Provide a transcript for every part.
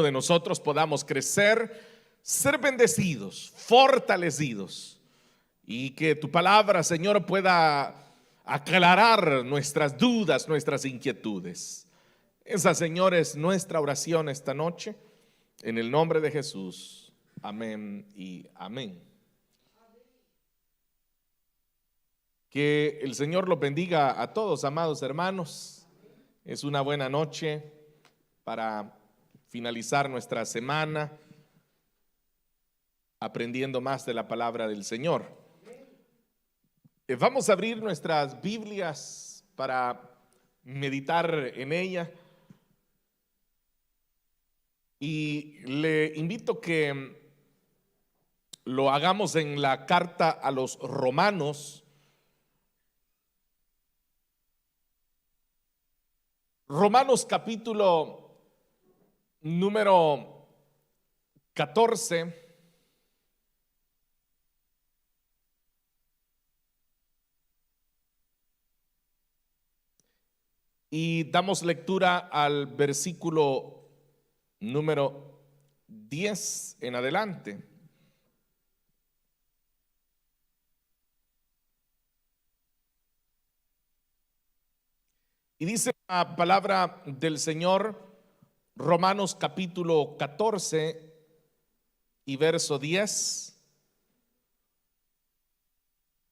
de nosotros podamos crecer, ser bendecidos, fortalecidos, y que tu palabra, Señor, pueda aclarar nuestras dudas, nuestras inquietudes. Esa, Señor, es nuestra oración esta noche, en el nombre de Jesús. Amén y amén. Que el Señor los bendiga a todos, amados hermanos. Es una buena noche para finalizar nuestra semana aprendiendo más de la palabra del Señor. Vamos a abrir nuestras Biblias para meditar en ella, y le invito que lo hagamos en la carta a los Romanos. Romanos capítulo número 14. Y damos lectura al versículo número 10 en adelante. Y dice la palabra del Señor, Romanos capítulo 14 y verso 10.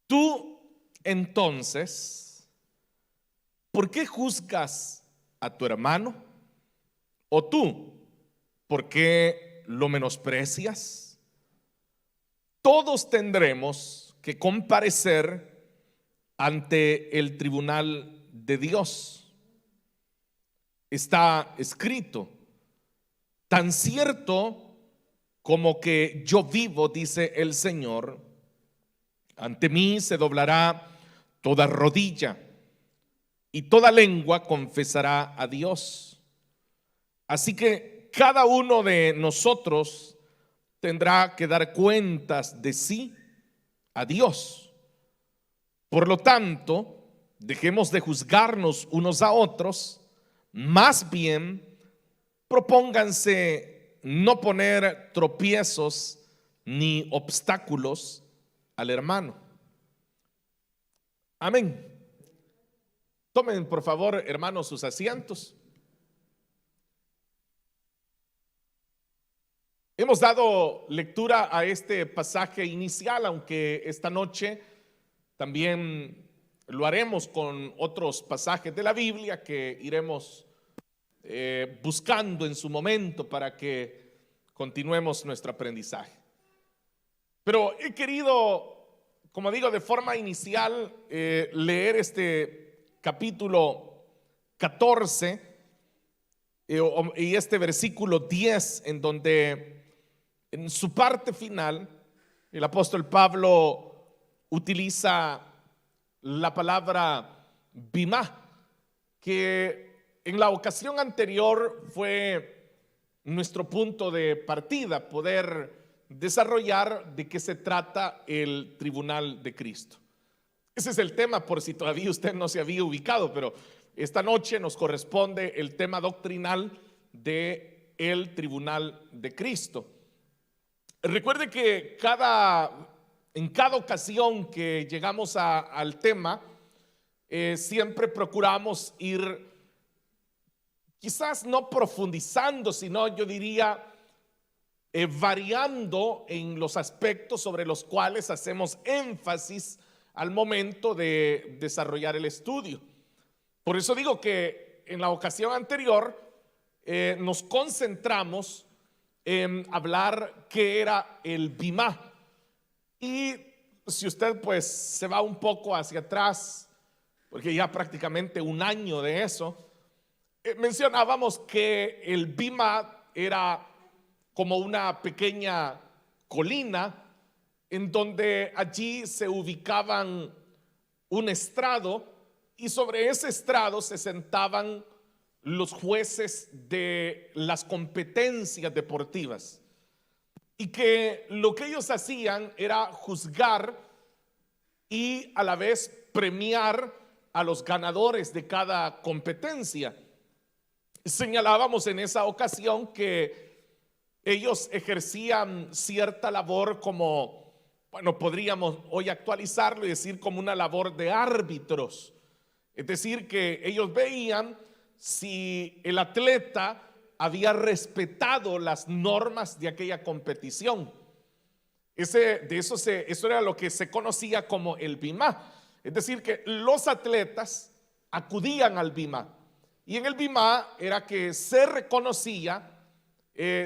Tú entonces, ¿por qué juzgas a tu hermano? ¿O tú, por qué lo menosprecias? Todos tendremos que comparecer ante el tribunal de Dios. Está escrito: tan cierto como que yo vivo, dice el Señor, ante mí se doblará toda rodilla y toda lengua confesará a Dios. Así que cada uno de nosotros tendrá que dar cuentas de sí a Dios. Por lo tanto, dejemos de juzgarnos unos a otros, más bien propónganse no poner tropiezos ni obstáculos al hermano. Amén. Tomen por favor, hermanos, sus asientos. Hemos dado lectura a este pasaje inicial, aunque esta noche también lo haremos con otros pasajes de la Biblia que iremos buscando en su momento para que continuemos nuestro aprendizaje. Pero he querido, como digo, de forma inicial leer este capítulo 14 y este versículo 10, en donde en su parte final el apóstol Pablo utiliza la palabra bimá, que en la ocasión anterior fue nuestro punto de partida, poder desarrollar de qué se trata el tribunal de Cristo. Ese es el tema, por si todavía usted no se había ubicado, pero esta noche nos corresponde el tema doctrinal de el tribunal de Cristo. Recuerde que en cada ocasión que llegamos al tema, siempre procuramos ir quizás no profundizando, sino yo diría variando en los aspectos sobre los cuales hacemos énfasis al momento de desarrollar el estudio. Por eso digo que en la ocasión anterior nos concentramos en hablar qué era el bimá. Y si usted pues se va un poco hacia atrás, porque ya prácticamente un año de eso, mencionábamos que el bimá era como una pequeña colina en donde allí se ubicaban un estrado, y sobre ese estrado se sentaban los jueces de las competencias deportivas, y que lo que ellos hacían era juzgar y a la vez premiar a los ganadores de cada competencia. Señalábamos en esa ocasión que ellos ejercían cierta labor como, bueno, podríamos hoy actualizarlo y decir como una labor de árbitros. Es decir, que ellos veían si el atleta había respetado las normas de aquella competición. Eso era lo que se conocía como el BIMA. Es decir, que los atletas acudían al BIMA. Y en el BIMA era que se reconocía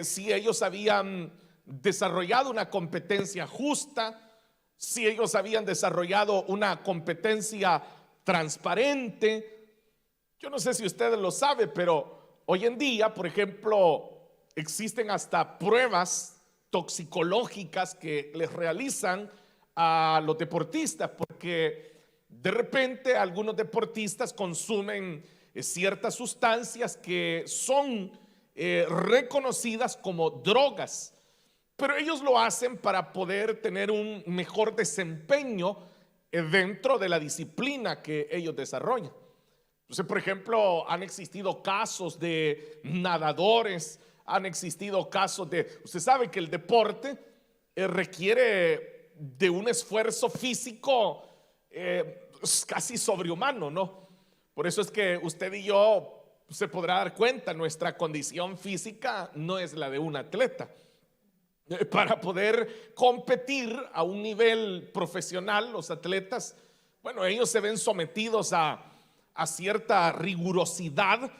si ellos habían desarrollado una competencia justa, si ellos habían desarrollado una competencia transparente. Yo no sé si ustedes lo saben, pero hoy en día, por ejemplo, existen hasta pruebas toxicológicas que les realizan a los deportistas, porque de repente algunos deportistas consumen ciertas sustancias que son reconocidas como drogas, pero ellos lo hacen para poder tener un mejor desempeño dentro de la disciplina que ellos desarrollan. Entonces, por ejemplo, han existido casos de nadadores, han existido casos de, usted sabe que el deporte requiere de un esfuerzo físico casi sobrehumano, ¿no? Por eso es que usted y yo se podrá dar cuenta, nuestra condición física no es la de un atleta. Para poder competir a un nivel profesional, los atletas, bueno, ellos se ven sometidos a cierta rigurosidad,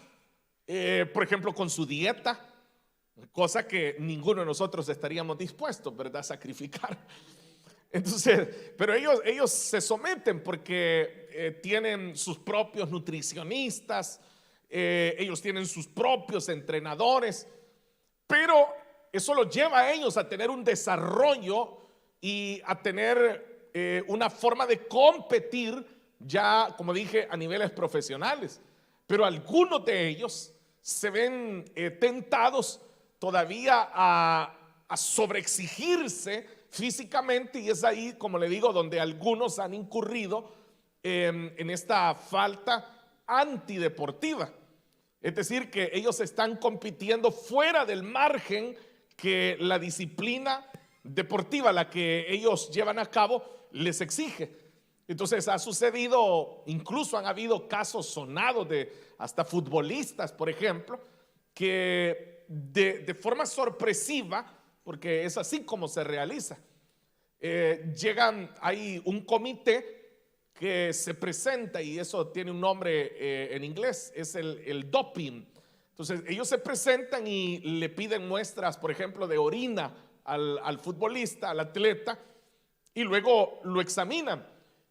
por ejemplo, con su dieta, cosa que ninguno de nosotros estaríamos dispuestos, ¿verdad?, a sacrificar. Entonces, pero ellos se someten porque tienen sus propios nutricionistas, ellos tienen sus propios entrenadores, pero eso los lleva a ellos a tener un desarrollo y a tener una forma de competir ya, como dije, a niveles profesionales. Pero algunos de ellos se ven tentados todavía a sobreexigirse físicamente, y es ahí, como le digo, donde algunos han incurrido en esta falta antideportiva. Es decir, que ellos están compitiendo fuera del margen que la disciplina deportiva, la que ellos llevan a cabo, les exige. Entonces ha sucedido, incluso han habido casos sonados de hasta futbolistas, por ejemplo, que de forma sorpresiva, porque es así como se realiza, hay un comité que se presenta, y eso tiene un nombre en inglés, es el doping. Entonces ellos se presentan y le piden muestras, por ejemplo, de orina al futbolista, al atleta, y luego lo examinan.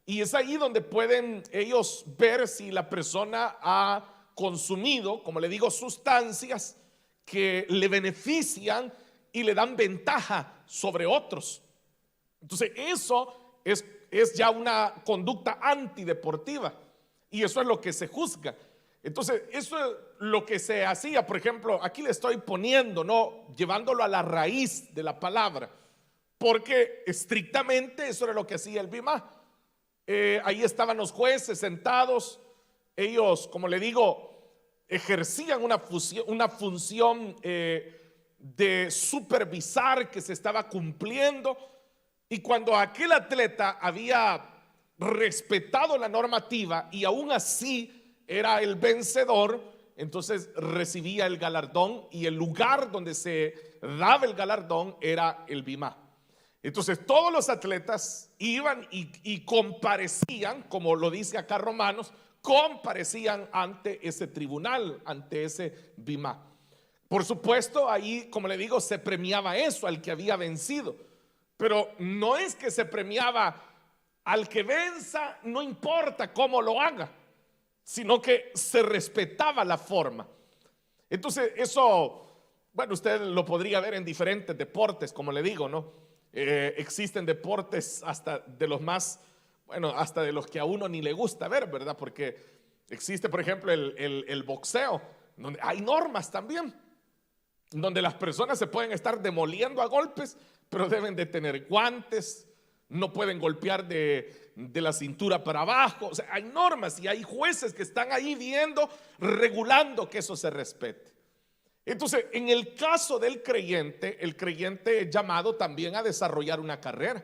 Y es ahí donde pueden ellos ver si la persona ha consumido, como le digo, sustancias que le benefician y le dan ventaja sobre otros. Entonces eso es ya una conducta antideportiva, y eso es lo que se juzga. Entonces eso es lo que se hacía, por ejemplo, aquí le estoy poniendo, ¿no?, llevándolo a la raíz de la palabra, porque estrictamente eso era lo que hacía el BIMA. Ahí estaban los jueces sentados, ellos, como le digo, ejercían una función de supervisar que se estaba cumpliendo, y cuando aquel atleta había respetado la normativa y aún así era el vencedor, entonces recibía el galardón, y el lugar donde se daba el galardón era el BIMA. Entonces todos los atletas iban y comparecían, como lo dice acá Romanos, comparecían ante ese tribunal, ante ese BIMA. Por supuesto, ahí, como le digo, se premiaba eso, al que había vencido. Pero no es que se premiaba al que venza, no importa cómo lo haga, sino que se respetaba la forma. Entonces eso, bueno, usted lo podría ver en diferentes deportes, como le digo, ¿no? Existen deportes hasta de los más, bueno, hasta de los que a uno ni le gusta ver, ¿verdad? Porque existe, por ejemplo, el boxeo, donde hay normas también, donde las personas se pueden estar demoliendo a golpes, pero deben de tener guantes, no pueden golpear de la cintura para abajo. O sea, hay normas y hay jueces que están ahí viendo, regulando que eso se respete. Entonces, en el caso del creyente, el creyente es llamado también a desarrollar una carrera.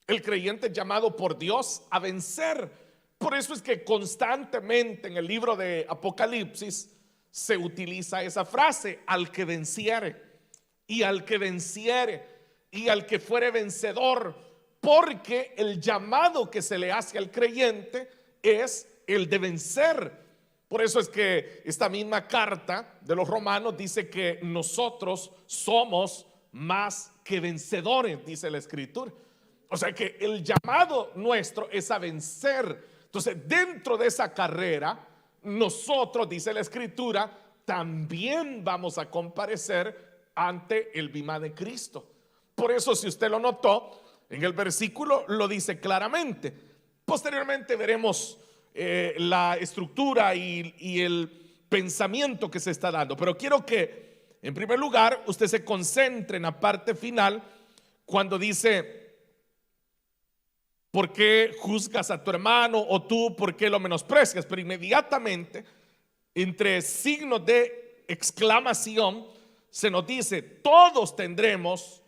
El creyente es llamado por Dios a vencer. Por eso es que constantemente en el libro de Apocalipsis se utiliza esa frase: al que venciere, y al que venciere, y al que fuere vencedor, porque el llamado que se le hace al creyente es el de vencer. Por eso es que esta misma carta de los Romanos dice que nosotros somos más que vencedores, dice la Escritura. O sea que el llamado nuestro es a vencer. Entonces, dentro de esa carrera, nosotros, dice la Escritura, también vamos a comparecer ante el bimá de Cristo. Por eso, si usted lo notó, en el versículo lo dice claramente. Posteriormente veremos la estructura y el pensamiento que se está dando. Pero quiero que, en primer lugar, usted se concentre en la parte final cuando dice: ¿por qué juzgas a tu hermano? O tú, ¿por qué lo menosprecias? Pero inmediatamente, entre signos de exclamación, se nos dice: todos tendremos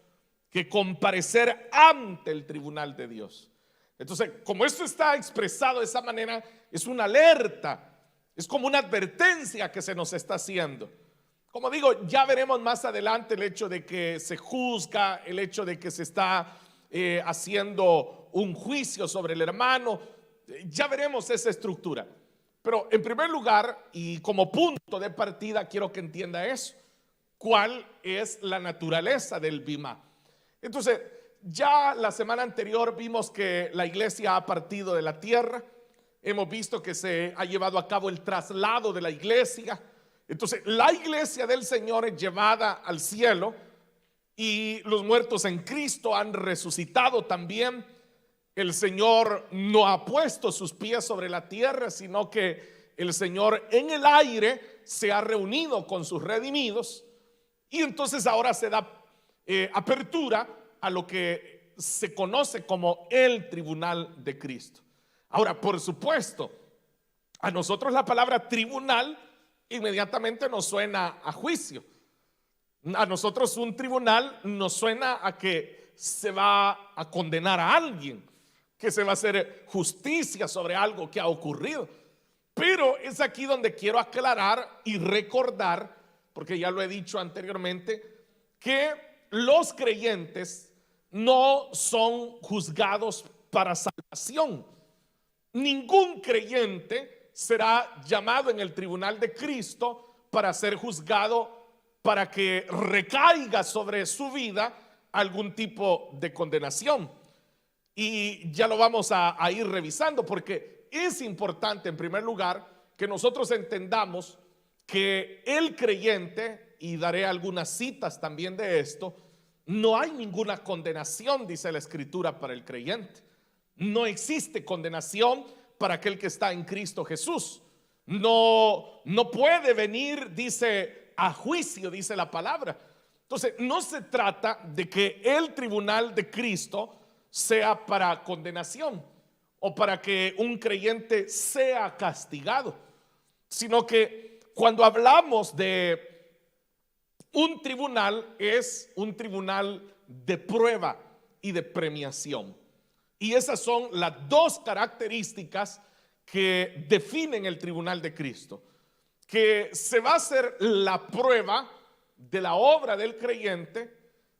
que comparecer ante el tribunal de Dios. Entonces, como esto está expresado de esa manera, es una alerta, es como una advertencia que se nos está haciendo. Como digo, ya veremos más adelante el hecho de que se juzga, el hecho de que se está haciendo un juicio sobre el hermano. Ya veremos esa estructura. Pero en primer lugar, y como punto de partida, quiero que entienda eso: ¿cuál es la naturaleza del bimá? Entonces, ya la semana anterior vimos que la iglesia ha partido de la tierra. Hemos visto que se ha llevado a cabo el traslado de la iglesia. Entonces, la iglesia del Señor es llevada al cielo y los muertos en Cristo han resucitado también. El Señor no ha puesto sus pies sobre la tierra, sino que el Señor en el aire se ha reunido con sus redimidos. Y entonces ahora se da apertura a lo que se conoce como el tribunal de Cristo. Ahora, por supuesto, a nosotros la palabra tribunal inmediatamente nos suena a juicio. A nosotros un tribunal nos suena a que se va a condenar a alguien, que se va a hacer justicia sobre algo que ha ocurrido. Pero es aquí donde quiero aclarar y recordar, porque ya lo he dicho anteriormente, que los creyentes no son juzgados para salvación. Ningún creyente será llamado en el tribunal de Cristo para ser juzgado, para que recaiga sobre su vida algún tipo de condenación. Y ya lo vamos a ir revisando, porque es importante en primer lugar que nosotros entendamos que el creyente, y daré algunas citas también de esto, no hay ninguna condenación, dice la Escritura, para el creyente. No existe condenación para aquel que está en Cristo Jesús. No puede venir, dice, a juicio, dice la palabra. Entonces, no se trata de que el tribunal de Cristo sea para condenación o para que un creyente sea castigado, sino que cuando hablamos de un tribunal, es un tribunal de prueba y de premiación. Y esas son las dos características que definen el tribunal de Cristo: que se va a hacer la prueba de la obra del creyente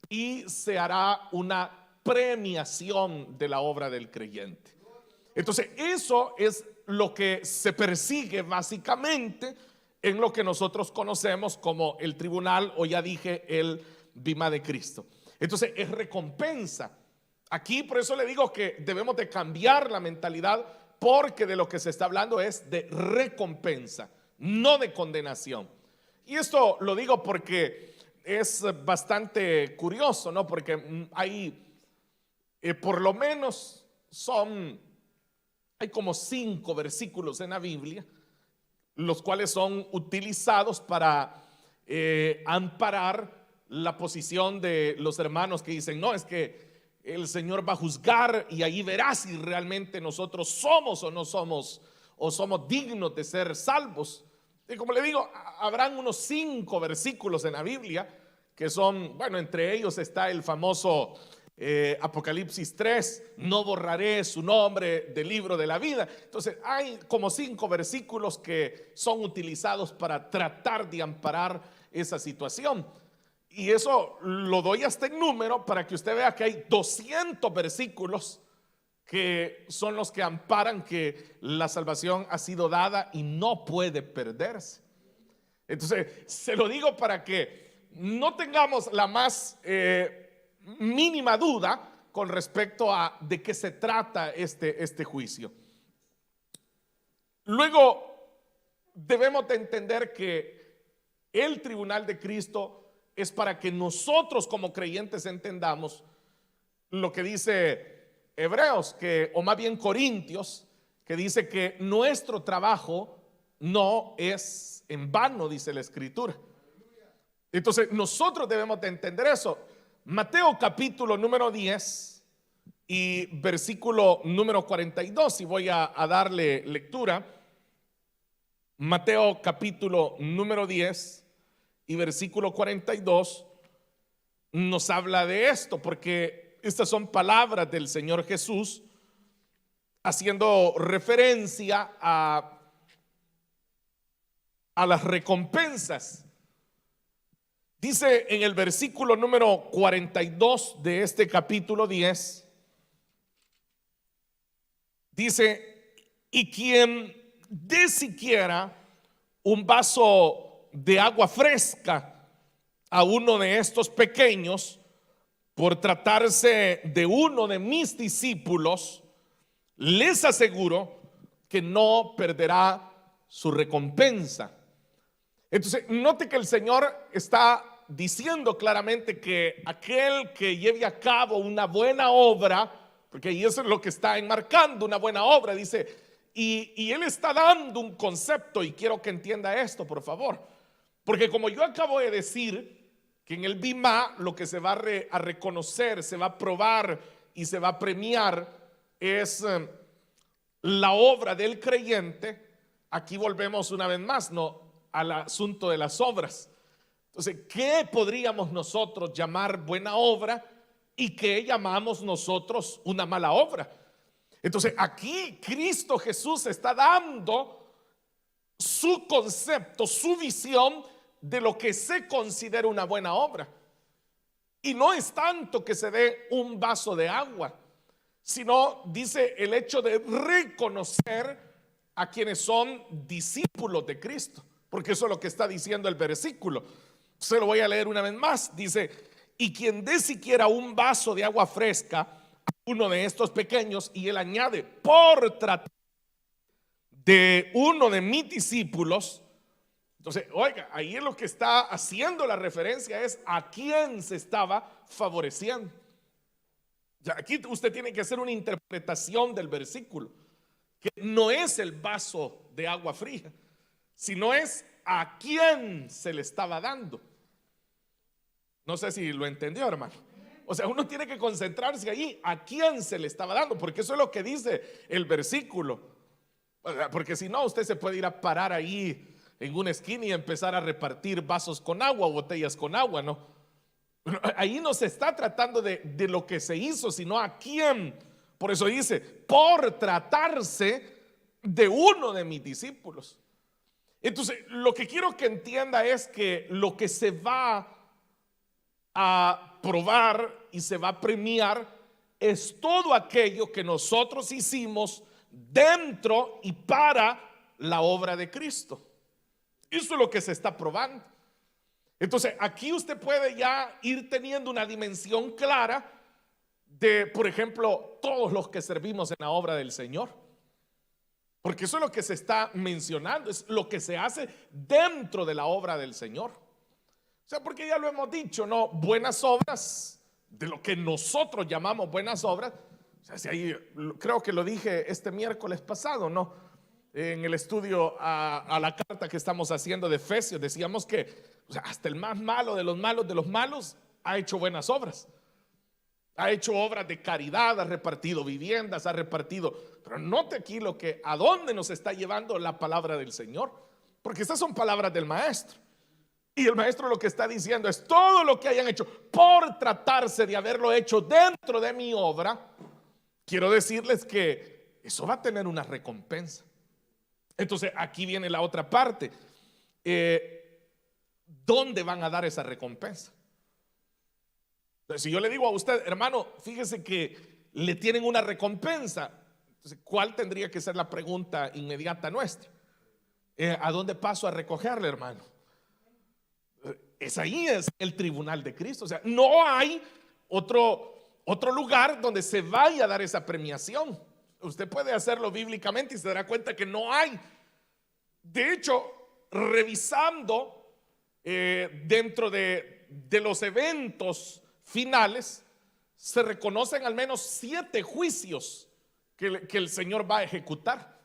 y se hará una premiación de la obra del creyente. Entonces, eso es lo que se persigue básicamente en lo que nosotros conocemos como el tribunal, o ya dije, el bimá de Cristo. Entonces, es recompensa. Aquí por eso le digo que debemos de cambiar la mentalidad, porque de lo que se está hablando es de recompensa, no de condenación. Y esto lo digo porque es bastante curioso, ¿no? Porque hay, por lo menos hay como 5 versículos en la Biblia, los cuales son utilizados para amparar la posición de los hermanos que dicen: no, es que el Señor va a juzgar y ahí verá si realmente nosotros somos o no somos, o somos dignos de ser salvos. Y como le digo, habrán unos 5 versículos en la Biblia que son, bueno, entre ellos está el famoso Apocalipsis 3, no borraré su nombre del libro de la vida. Entonces hay como 5 versículos que son utilizados para tratar de amparar esa situación. Y eso lo doy hasta en número para que usted vea que hay 200 versículos que son los que amparan que la salvación ha sido dada y no puede perderse. Entonces, se lo digo para que no tengamos la más mínima duda con respecto a de qué se trata este juicio. Luego, debemos de entender que el tribunal de Cristo es para que nosotros como creyentes entendamos lo que dice Hebreos, o más bien Corintios, que dice que nuestro trabajo no es en vano, dice la Escritura. Entonces nosotros debemos de entender eso. Mateo capítulo número 10 y versículo número 42, y voy a darle lectura. Mateo capítulo número 10 y versículo 42 nos habla de esto, porque estas son palabras del Señor Jesús haciendo referencia a las recompensas. Dice en el versículo número 42 de este capítulo 10, dice: y quien dé siquiera un vaso de agua fresca a uno de estos pequeños, por tratarse de uno de mis discípulos, les aseguro que no perderá su recompensa. Entonces, note que el Señor está diciendo claramente que aquel que lleve a cabo una buena obra, porque ahí eso es lo que está enmarcando, una buena obra, dice, y Él está dando un concepto, y quiero que entienda esto, por favor, porque como yo acabo de decir, que en el Bimá lo que se va a reconocer, se va a probar y se va a premiar es la obra del creyente. Aquí volvemos una vez más, ¿no?, al asunto de las obras. Entonces, ¿qué podríamos nosotros llamar buena obra y qué llamamos nosotros una mala obra? Entonces, aquí Cristo Jesús está dando su concepto, su visión de lo que se considera una buena obra. Y no es tanto que se dé un vaso de agua, sino dice el hecho de reconocer a quienes son discípulos de Cristo, porque eso es lo que está diciendo el versículo. Se lo voy a leer una vez más. Dice: y quien dé siquiera un vaso de agua fresca a uno de estos pequeños, y él añade, por tratar de uno de mis discípulos. Entonces, oiga, ahí es lo que está haciendo la referencia, es a quién se estaba favoreciendo. Ya, aquí usted tiene que hacer una interpretación del versículo, que no es el vaso de agua fría, sino es a quién se le estaba dando. No sé si lo entendió, hermano. O sea, uno tiene que concentrarse ahí, a quién se le estaba dando, porque eso es lo que dice el versículo. Porque si no, usted se puede ir a parar ahí en una esquina y empezar a repartir vasos con agua, botellas con agua, ¿no? Ahí no se está tratando de lo que se hizo, sino a quién. Por eso dice, por tratarse de uno de mis discípulos. Entonces, lo que quiero que entienda es que lo que se va a probar y se va a premiar es todo aquello que nosotros hicimos dentro y para la obra de Cristo. Eso es lo que se está probando. Entonces, aquí usted puede ya ir teniendo una dimensión clara de, por ejemplo, todos los que servimos en la obra del Señor. Porque eso es lo que se está mencionando, es lo que se hace dentro de la obra del Señor. O sea, porque ya lo hemos dicho, ¿no? Buenas obras, de lo que nosotros llamamos buenas obras. O sea, si ahí, creo que lo dije este miércoles pasado, ¿no? En el estudio a la carta que estamos haciendo de Efesios, decíamos que, o sea, hasta el más malo de los malos ha hecho buenas obras. Ha hecho obras de caridad, ha repartido viviendas, ha repartido. Pero note aquí a dónde nos está llevando la palabra del Señor. porque estas son palabras del maestro. Y el maestro lo que está diciendo es: todo lo que hayan hecho por tratarse de haberlo hecho dentro de mi obra, quiero decirles que eso va a tener una recompensa. Entonces aquí viene la otra parte. ¿Dónde van a dar esa recompensa? Entonces, si yo le digo a usted: hermano, fíjese que le tienen una recompensa, entonces, ¿cuál tendría que ser la pregunta inmediata nuestra? ¿A dónde paso a recogerle, hermano? Ahí es el tribunal de Cristo. O sea, no hay otro lugar donde se vaya a dar esa premiación. Usted puede hacerlo bíblicamente y se dará cuenta que no hay. De hecho, revisando dentro de los eventos finales, se reconocen al menos 7 juicios que el Señor va a ejecutar.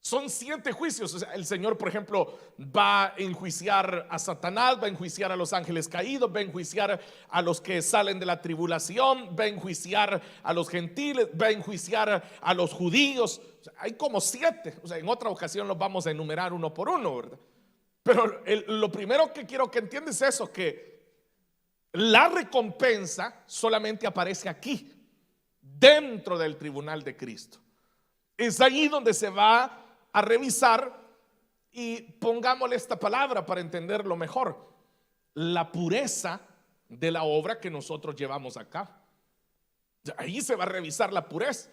Son 7 juicios. O sea, el Señor, por ejemplo, va a enjuiciar a Satanás, va a enjuiciar a los ángeles caídos, va a enjuiciar a los que salen de la tribulación, va a enjuiciar a los gentiles, va a enjuiciar a los judíos. O sea, hay como 7. O sea, en otra ocasión los vamos a enumerar uno por uno, ¿verdad? Pero lo primero que quiero que entiendas es eso, que la recompensa solamente aparece aquí, dentro del tribunal de Cristo. Es ahí donde se va a revisar, y pongámosle esta palabra para entenderlo mejor: la pureza de la obra que nosotros llevamos a cabo. Ahí se va a revisar la pureza.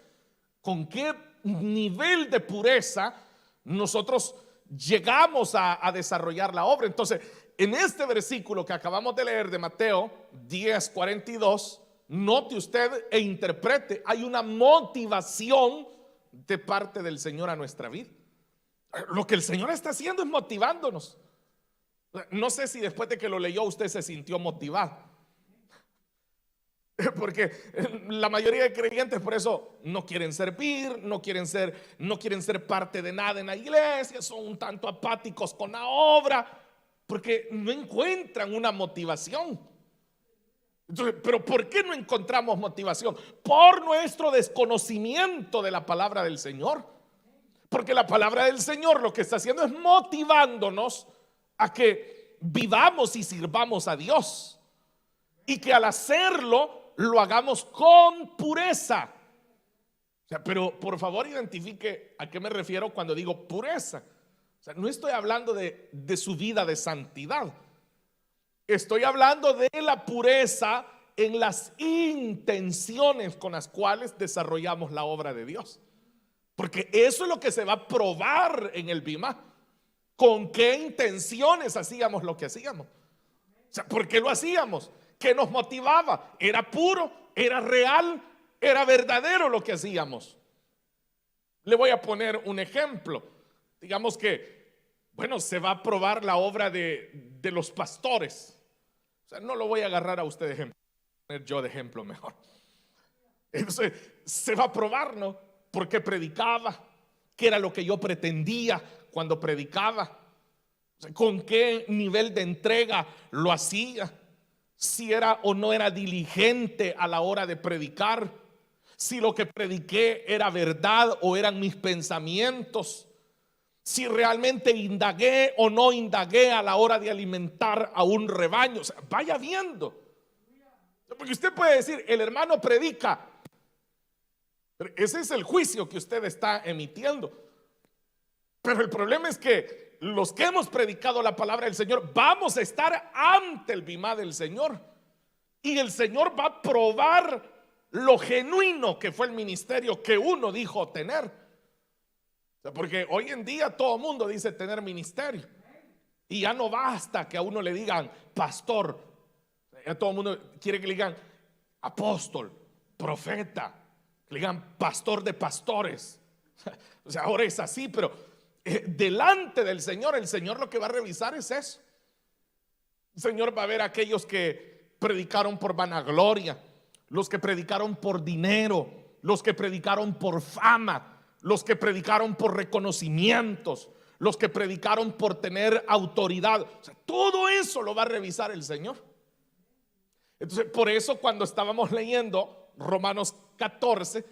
¿Con qué nivel de pureza nosotros llegamos a desarrollar la obra? Entonces, en este versículo que acabamos de leer de Mateo 10:42, note usted e interprete: hay una motivación de parte del Señor a nuestra vida. Lo que el Señor está haciendo es motivándonos. No sé si después de que lo leyó usted se sintió motivado, porque la mayoría de creyentes por eso no quieren servir, no quieren ser parte de nada en la iglesia, son un tanto apáticos con la obra, porque no encuentran una motivación. Entonces, ¿pero por qué no encontramos motivación? Por nuestro desconocimiento de la palabra del Señor. Porque la palabra del Señor lo que está haciendo es motivándonos a que vivamos y sirvamos a Dios, y que al hacerlo lo hagamos con pureza. O sea, pero por favor identifique a qué me refiero cuando digo pureza. O sea, no estoy hablando de su vida de santidad. Estoy hablando de la pureza en las intenciones con las cuales desarrollamos la obra de Dios. Porque eso es lo que se va a probar en el bimá. ¿Con qué intenciones hacíamos lo que hacíamos? O sea, ¿por qué lo hacíamos? ¿Qué nos motivaba? ¿Era puro? ¿Era real? ¿Era verdadero lo que hacíamos? Le voy a poner un ejemplo. Digamos que, bueno, se va a probar la obra de los pastores. O sea, no lo voy a agarrar a usted de ejemplo, voy a poner yo de ejemplo mejor. Entonces, se va a probar, ¿no? ¿Por qué predicaba? ¿Qué era lo que yo pretendía cuando predicaba? O sea, ¿con qué nivel de entrega lo hacía? Si era o no era diligente a la hora de predicar. Si lo que prediqué era verdad o eran mis pensamientos. Si realmente indagué o no indagué a la hora de alimentar a un rebaño. O sea, vaya viendo. Porque usted puede decir: el hermano predica. Pero ese es el juicio que usted está emitiendo. Pero el problema es que los que hemos predicado la palabra del Señor vamos a estar ante el bimá del Señor, y el Señor va a probar lo genuino que fue el ministerio que uno dijo tener. O sea, porque hoy en día todo el mundo dice tener ministerio, y ya no basta que a uno le digan pastor. Ya todo el mundo quiere que le digan apóstol, profeta, que le digan pastor de pastores. O sea, ahora es así, pero delante del Señor, el Señor lo que va a revisar es eso. El Señor va a ver a aquellos que predicaron por vanagloria, los que predicaron por dinero, los que predicaron por fama, los que predicaron por reconocimientos, los que predicaron por tener autoridad. O sea, todo eso lo va a revisar el Señor. Entonces, por eso cuando estábamos leyendo Romanos 14,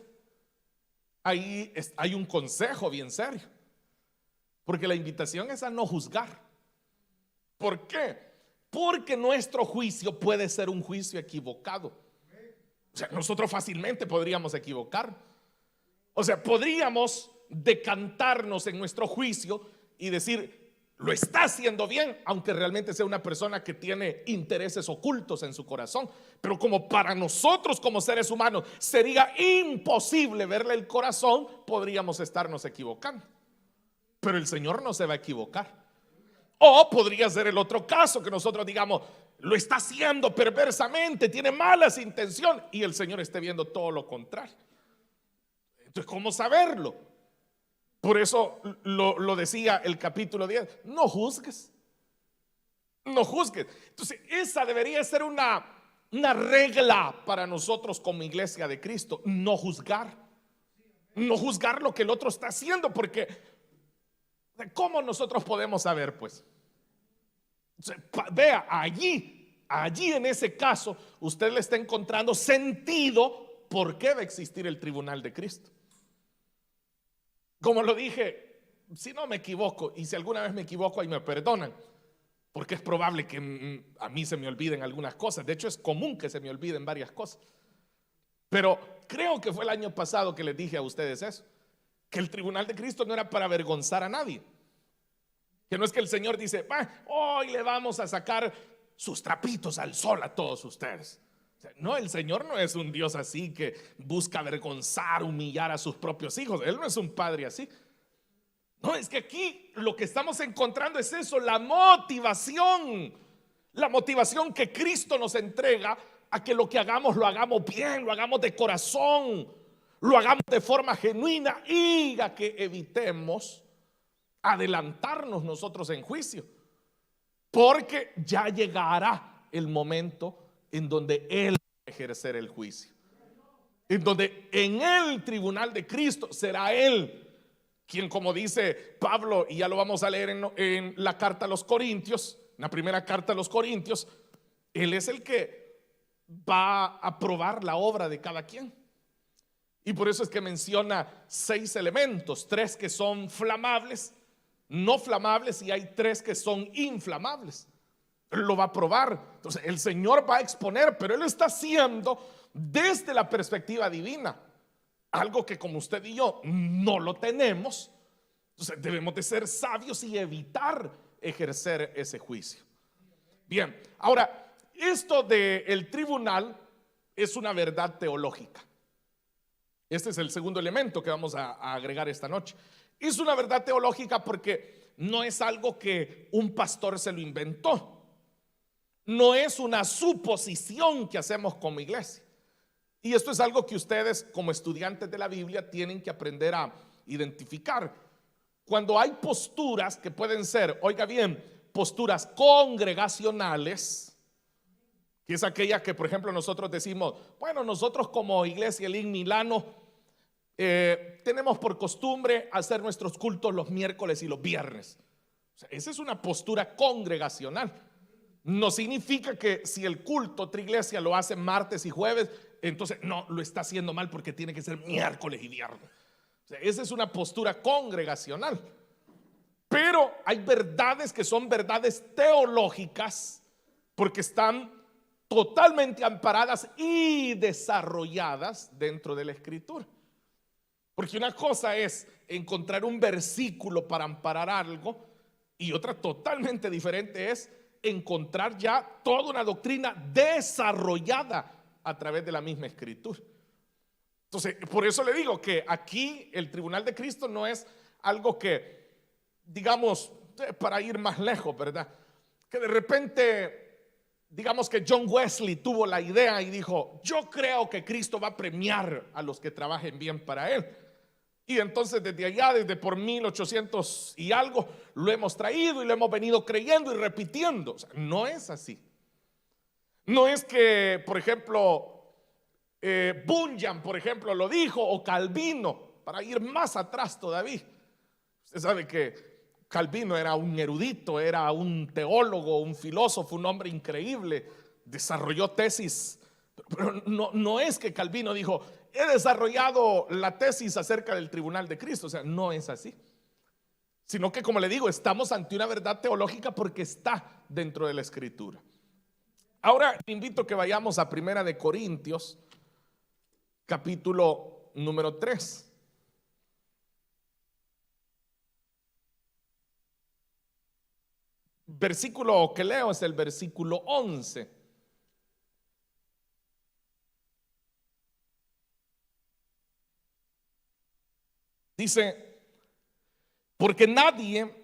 ahí hay un consejo bien serio. Porque la invitación es a no juzgar. ¿Por qué? Porque nuestro juicio puede ser un juicio equivocado. O sea, nosotros fácilmente podríamos equivocar. O sea, podríamos decantarnos en nuestro juicio y decir, lo está haciendo bien, aunque realmente sea una persona que tiene intereses ocultos en su corazón. Pero como para nosotros como seres humanos sería imposible verle el corazón, podríamos estarnos equivocando. Pero el Señor no se va a equivocar. O podría ser el otro caso, que nosotros digamos, lo está haciendo perversamente, tiene malas intenciones, y el Señor esté viendo todo lo contrario. Entonces, ¿cómo saberlo? Por eso lo decía el capítulo 10, no juzgues. No juzgues. Entonces, esa debería ser una regla para nosotros como iglesia de Cristo, no juzgar. No juzgar lo que el otro está haciendo, porque ¿cómo nosotros podemos saber, pues? Vea, allí en ese caso, usted le está encontrando sentido por qué va a existir el tribunal de Cristo. Como lo dije, si no me equivoco, y si alguna vez me equivoco, ahí me perdonan, porque es probable que a mí se me olviden algunas cosas. De hecho, es común que se me olviden varias cosas. Pero creo que fue el año pasado que les dije a ustedes eso, que el tribunal de Cristo no era para avergonzar a nadie. Que no es que el Señor dice, hoy le vamos a sacar sus trapitos al sol a todos ustedes. O sea, no, el Señor no es un Dios así que busca avergonzar, humillar a sus propios hijos. Él no es un padre así. No, es que aquí lo que estamos encontrando es eso, la motivación que Cristo nos entrega a que lo que hagamos lo hagamos bien, lo hagamos de corazón, lo hagamos de forma genuina y a que evitemos adelantarnos nosotros en juicio, porque ya llegará el momento en donde Él va a ejercer el juicio, en donde en el tribunal de Cristo será Él quien, como dice Pablo, y ya lo vamos a leer en la carta a los Corintios, en la primera carta a los Corintios, Él es el que va a probar la obra de cada quien. Y por eso es que menciona 6 elementos, 3 que son flamables, no flamables, y hay 3 que son inflamables. Él lo va a probar. Entonces el Señor va a exponer, pero Él lo está haciendo desde la perspectiva divina, algo que como usted y yo no lo tenemos. Entonces debemos de ser sabios y evitar ejercer ese juicio. Bien, ahora esto del tribunal es una verdad teológica. Este es el segundo elemento que vamos a agregar esta noche. Es una verdad teológica porque no es algo que un pastor se lo inventó. No es una suposición que hacemos como iglesia. Y esto es algo que ustedes como estudiantes de la Biblia tienen que aprender a identificar. Cuando hay posturas que pueden ser, oiga bien, posturas congregacionales, que es aquella que por ejemplo nosotros decimos, bueno, nosotros como iglesia Elín Milano tenemos por costumbre hacer nuestros cultos los miércoles y los viernes. O sea, esa es una postura congregacional. No significa que si el culto otra iglesia lo hace martes y jueves, entonces no, lo está haciendo mal porque tiene que ser miércoles y viernes. O sea, esa es una postura congregacional. Pero hay verdades que son verdades teológicas porque están totalmente amparadas y desarrolladas dentro de la Escritura. Porque una cosa es encontrar un versículo para amparar algo y otra totalmente diferente es encontrar ya toda una doctrina desarrollada a través de la misma Escritura. Entonces, por eso le digo que aquí el tribunal de Cristo no es algo que, digamos, para ir más lejos, ¿verdad? Que de repente, digamos que John Wesley tuvo la idea y dijo, yo creo que Cristo va a premiar a los que trabajen bien para Él. Y entonces desde allá, desde por 1800 y algo, lo hemos traído y lo hemos venido creyendo y repitiendo. O sea, no es así. No es que, por ejemplo, Bunyan, por ejemplo, lo dijo, o Calvino, para ir más atrás todavía. Usted sabe que Calvino era un erudito, era un teólogo, un filósofo, un hombre increíble, desarrolló tesis, pero no es que Calvino dijo, he desarrollado la tesis acerca del tribunal de Cristo. O sea, no es así. sino que, como le digo, estamos ante una verdad teológica porque está dentro de la Escritura. Ahora te invito a que vayamos a Primera de Corintios, capítulo número 3. Versículo que leo es el versículo 11. Dice: porque nadie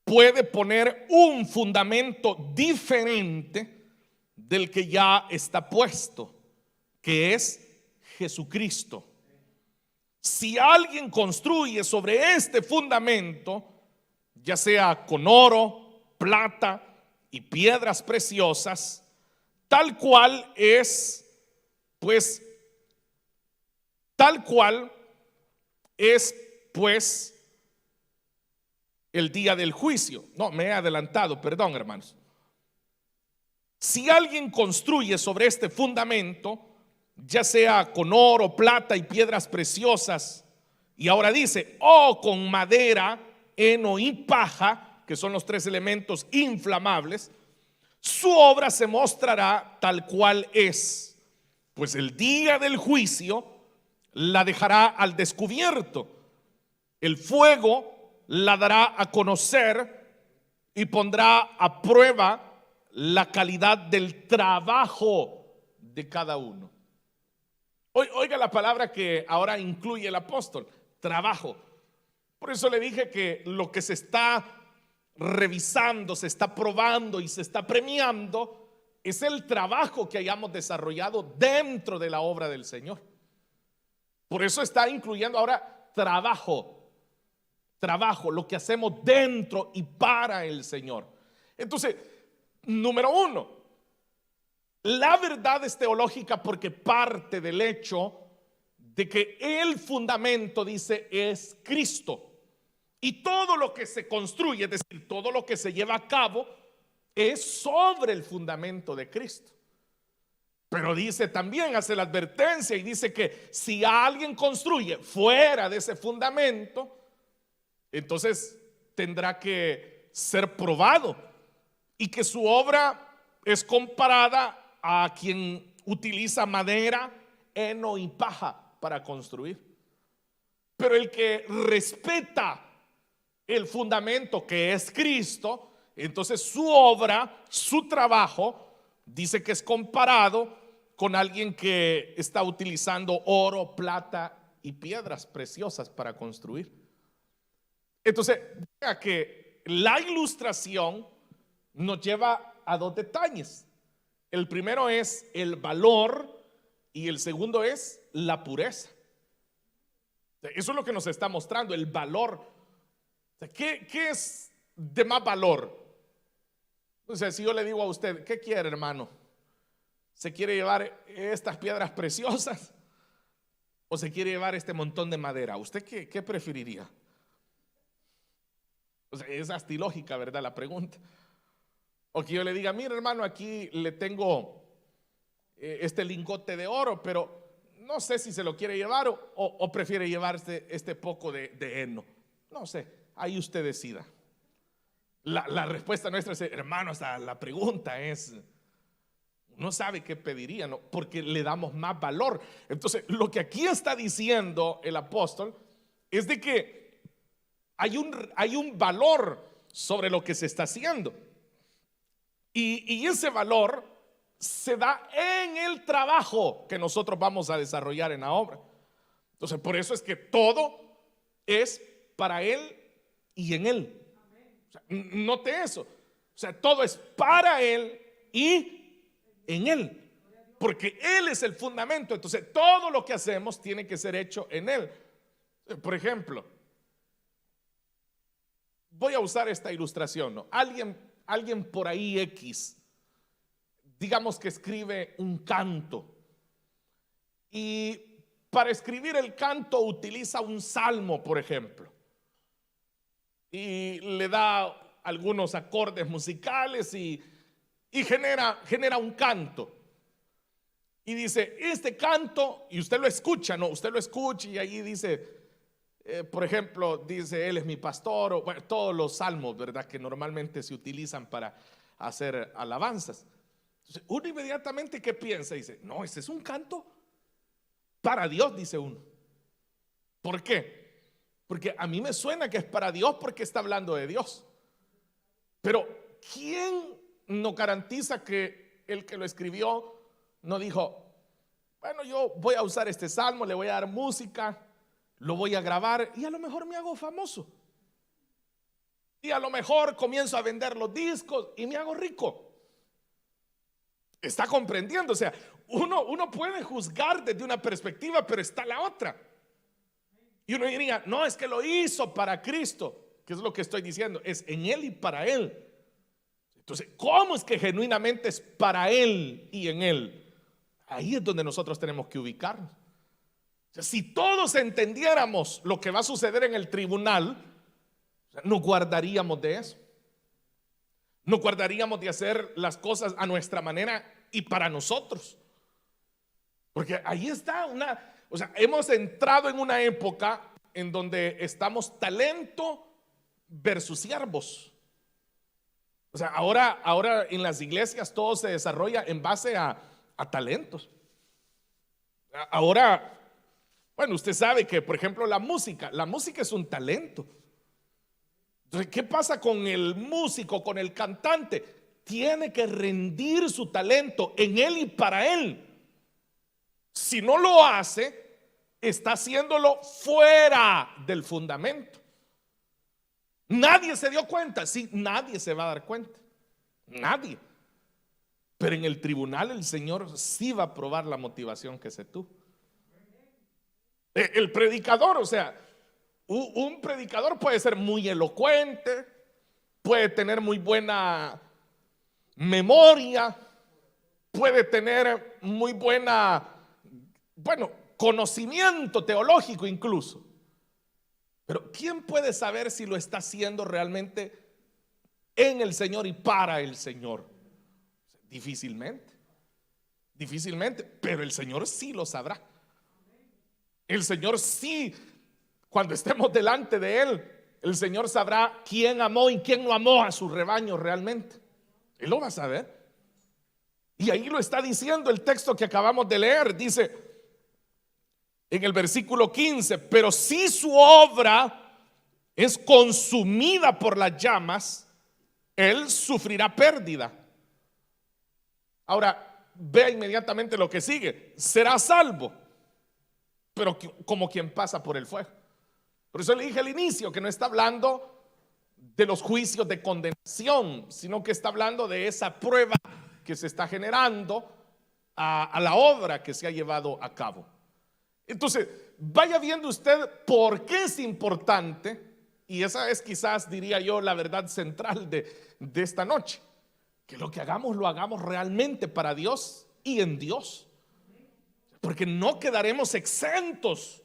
puede poner un fundamento diferente del que ya está puesto, que es Jesucristo. Si alguien construye sobre este fundamento, ya sea con oro, plata y piedras preciosas, tal cual es, pues, el día del juicio. No, me he adelantado, perdón, hermanos. Si alguien construye sobre este fundamento, ya sea con oro, plata y piedras preciosas, y ahora dice, o con madera, heno y paja, que son los tres elementos inflamables, su obra se mostrará tal cual es, pues el día del juicio la dejará al descubierto. El fuego la dará a conocer y pondrá a prueba la calidad del trabajo de cada uno. Oiga la palabra que ahora incluye el apóstol: trabajo. Por eso le dije que lo que se está revisando, se está probando y se está premiando es el trabajo que hayamos desarrollado dentro de la obra del Señor. Por eso está incluyendo ahora trabajo, lo que hacemos dentro y para el Señor. Entonces, número uno, la verdad es teológica porque parte del hecho de que el fundamento, dice, es Cristo. Y todo lo que se construye, es decir, todo lo que se lleva a cabo, es sobre el fundamento de Cristo. Pero dice también, hace la advertencia y dice que si alguien construye fuera de ese fundamento, entonces tendrá que ser probado, y que su obra es comparada a quien utiliza madera, heno y paja para construir. Pero el que respeta el fundamento que es Cristo, entonces su obra, su trabajo, dice que es comparado con alguien que está utilizando oro, plata y piedras preciosas para construir. Entonces, vea que la ilustración nos lleva a dos detalles. El primero es el valor y el segundo es la pureza. Eso es lo que nos está mostrando, el valor. ¿Qué es de más valor? O sea, si yo le digo a usted, ¿qué quiere, hermano? ¿Se quiere llevar estas piedras preciosas o se quiere llevar este montón de madera? ¿Usted qué preferiría? O sea, es hasta ilógica, ¿verdad? La pregunta. O que yo le diga, mira, hermano, aquí le tengo este lingote de oro, pero no sé si se lo quiere llevar o prefiere llevarse este poco de heno. No sé, ahí usted decida. La respuesta nuestra es, hermano, hasta la pregunta es, no sabe qué pediría, ¿no? Porque le damos más valor. Entonces, lo que aquí está diciendo el apóstol es de que hay un valor sobre lo que se está haciendo. Y ese valor se da en el trabajo que nosotros vamos a desarrollar en la obra. Entonces, por eso es que todo es para Él y en Él. O sea, note eso. O sea, todo es para Él y en Él. Porque Él es el fundamento. Entonces, todo lo que hacemos tiene que ser hecho en Él. Por ejemplo, voy a usar esta ilustración, ¿no? Alguien por ahí X, digamos que escribe un canto, y para escribir el canto utiliza un salmo, por ejemplo, y le da algunos acordes musicales y genera un canto. Y dice, este canto, y usted lo escucha, ¿no? Usted lo escucha y ahí dice, por ejemplo, dice, Él es mi pastor, o bueno, todos los salmos, ¿verdad?, que normalmente se utilizan para hacer alabanzas. Entonces, uno inmediatamente, ¿qué piensa? Dice, no, ese es un canto para Dios, dice uno. ¿Por qué? Porque a mí me suena que es para Dios porque está hablando de Dios. Pero ¿quién nos garantiza que el que lo escribió no dijo, bueno, yo voy a usar este salmo, le voy a dar música, lo voy a grabar y a lo mejor me hago famoso? Y a lo mejor comienzo a vender los discos y me hago rico. ¿Está comprendiendo? O sea, uno puede juzgar desde una perspectiva, pero está la otra. Y uno diría, no, es que lo hizo para Cristo. ¿Qué es lo que estoy diciendo? Es en Él y para Él. Entonces, ¿cómo es que genuinamente es para Él y en Él? Ahí es donde nosotros tenemos que ubicarnos. O sea, si todos entendiéramos lo que va a suceder en el tribunal, nos guardaríamos de eso. Nos guardaríamos de hacer las cosas a nuestra manera y para nosotros. Porque ahí está o sea, hemos entrado en una época en donde estamos talento versus siervos. O sea, ahora en las iglesias todo se desarrolla en base a talentos. Ahora, bueno, usted sabe que, por ejemplo, la música es un talento. Entonces, ¿qué pasa con el músico, con el cantante? Tiene que rendir su talento en él y para él. Si no lo hace, está haciéndolo fuera del fundamento. Nadie se dio cuenta. Sí, nadie se va a dar cuenta. Nadie. Pero en el tribunal el Señor sí va a probar la motivación que se tuvo. El predicador, o sea, un predicador puede ser muy elocuente, puede tener muy buena memoria, puede tener muy conocimiento teológico incluso. Pero ¿quién puede saber si lo está haciendo realmente en el Señor y para el Señor? Difícilmente, pero el Señor sí lo sabrá. El Señor sí, cuando estemos delante de Él, el Señor sabrá quién amó y quién no amó a su rebaño realmente. Él lo va a saber. Y ahí lo está diciendo el texto que acabamos de leer. Dice en el versículo 15, pero si su obra es consumida por las llamas, él sufrirá pérdida. Ahora, vea inmediatamente lo que sigue. Será salvo, pero como quien pasa por el fuego. Por eso le dije al inicio que no está hablando de los juicios de condenación, sino que está hablando de esa prueba que se está generando a la obra que se ha llevado a cabo. Entonces, vaya viendo usted por qué es importante, y esa es quizás, diría yo, la verdad central de esta noche, que lo que hagamos lo hagamos realmente para Dios y en Dios, porque no quedaremos exentos.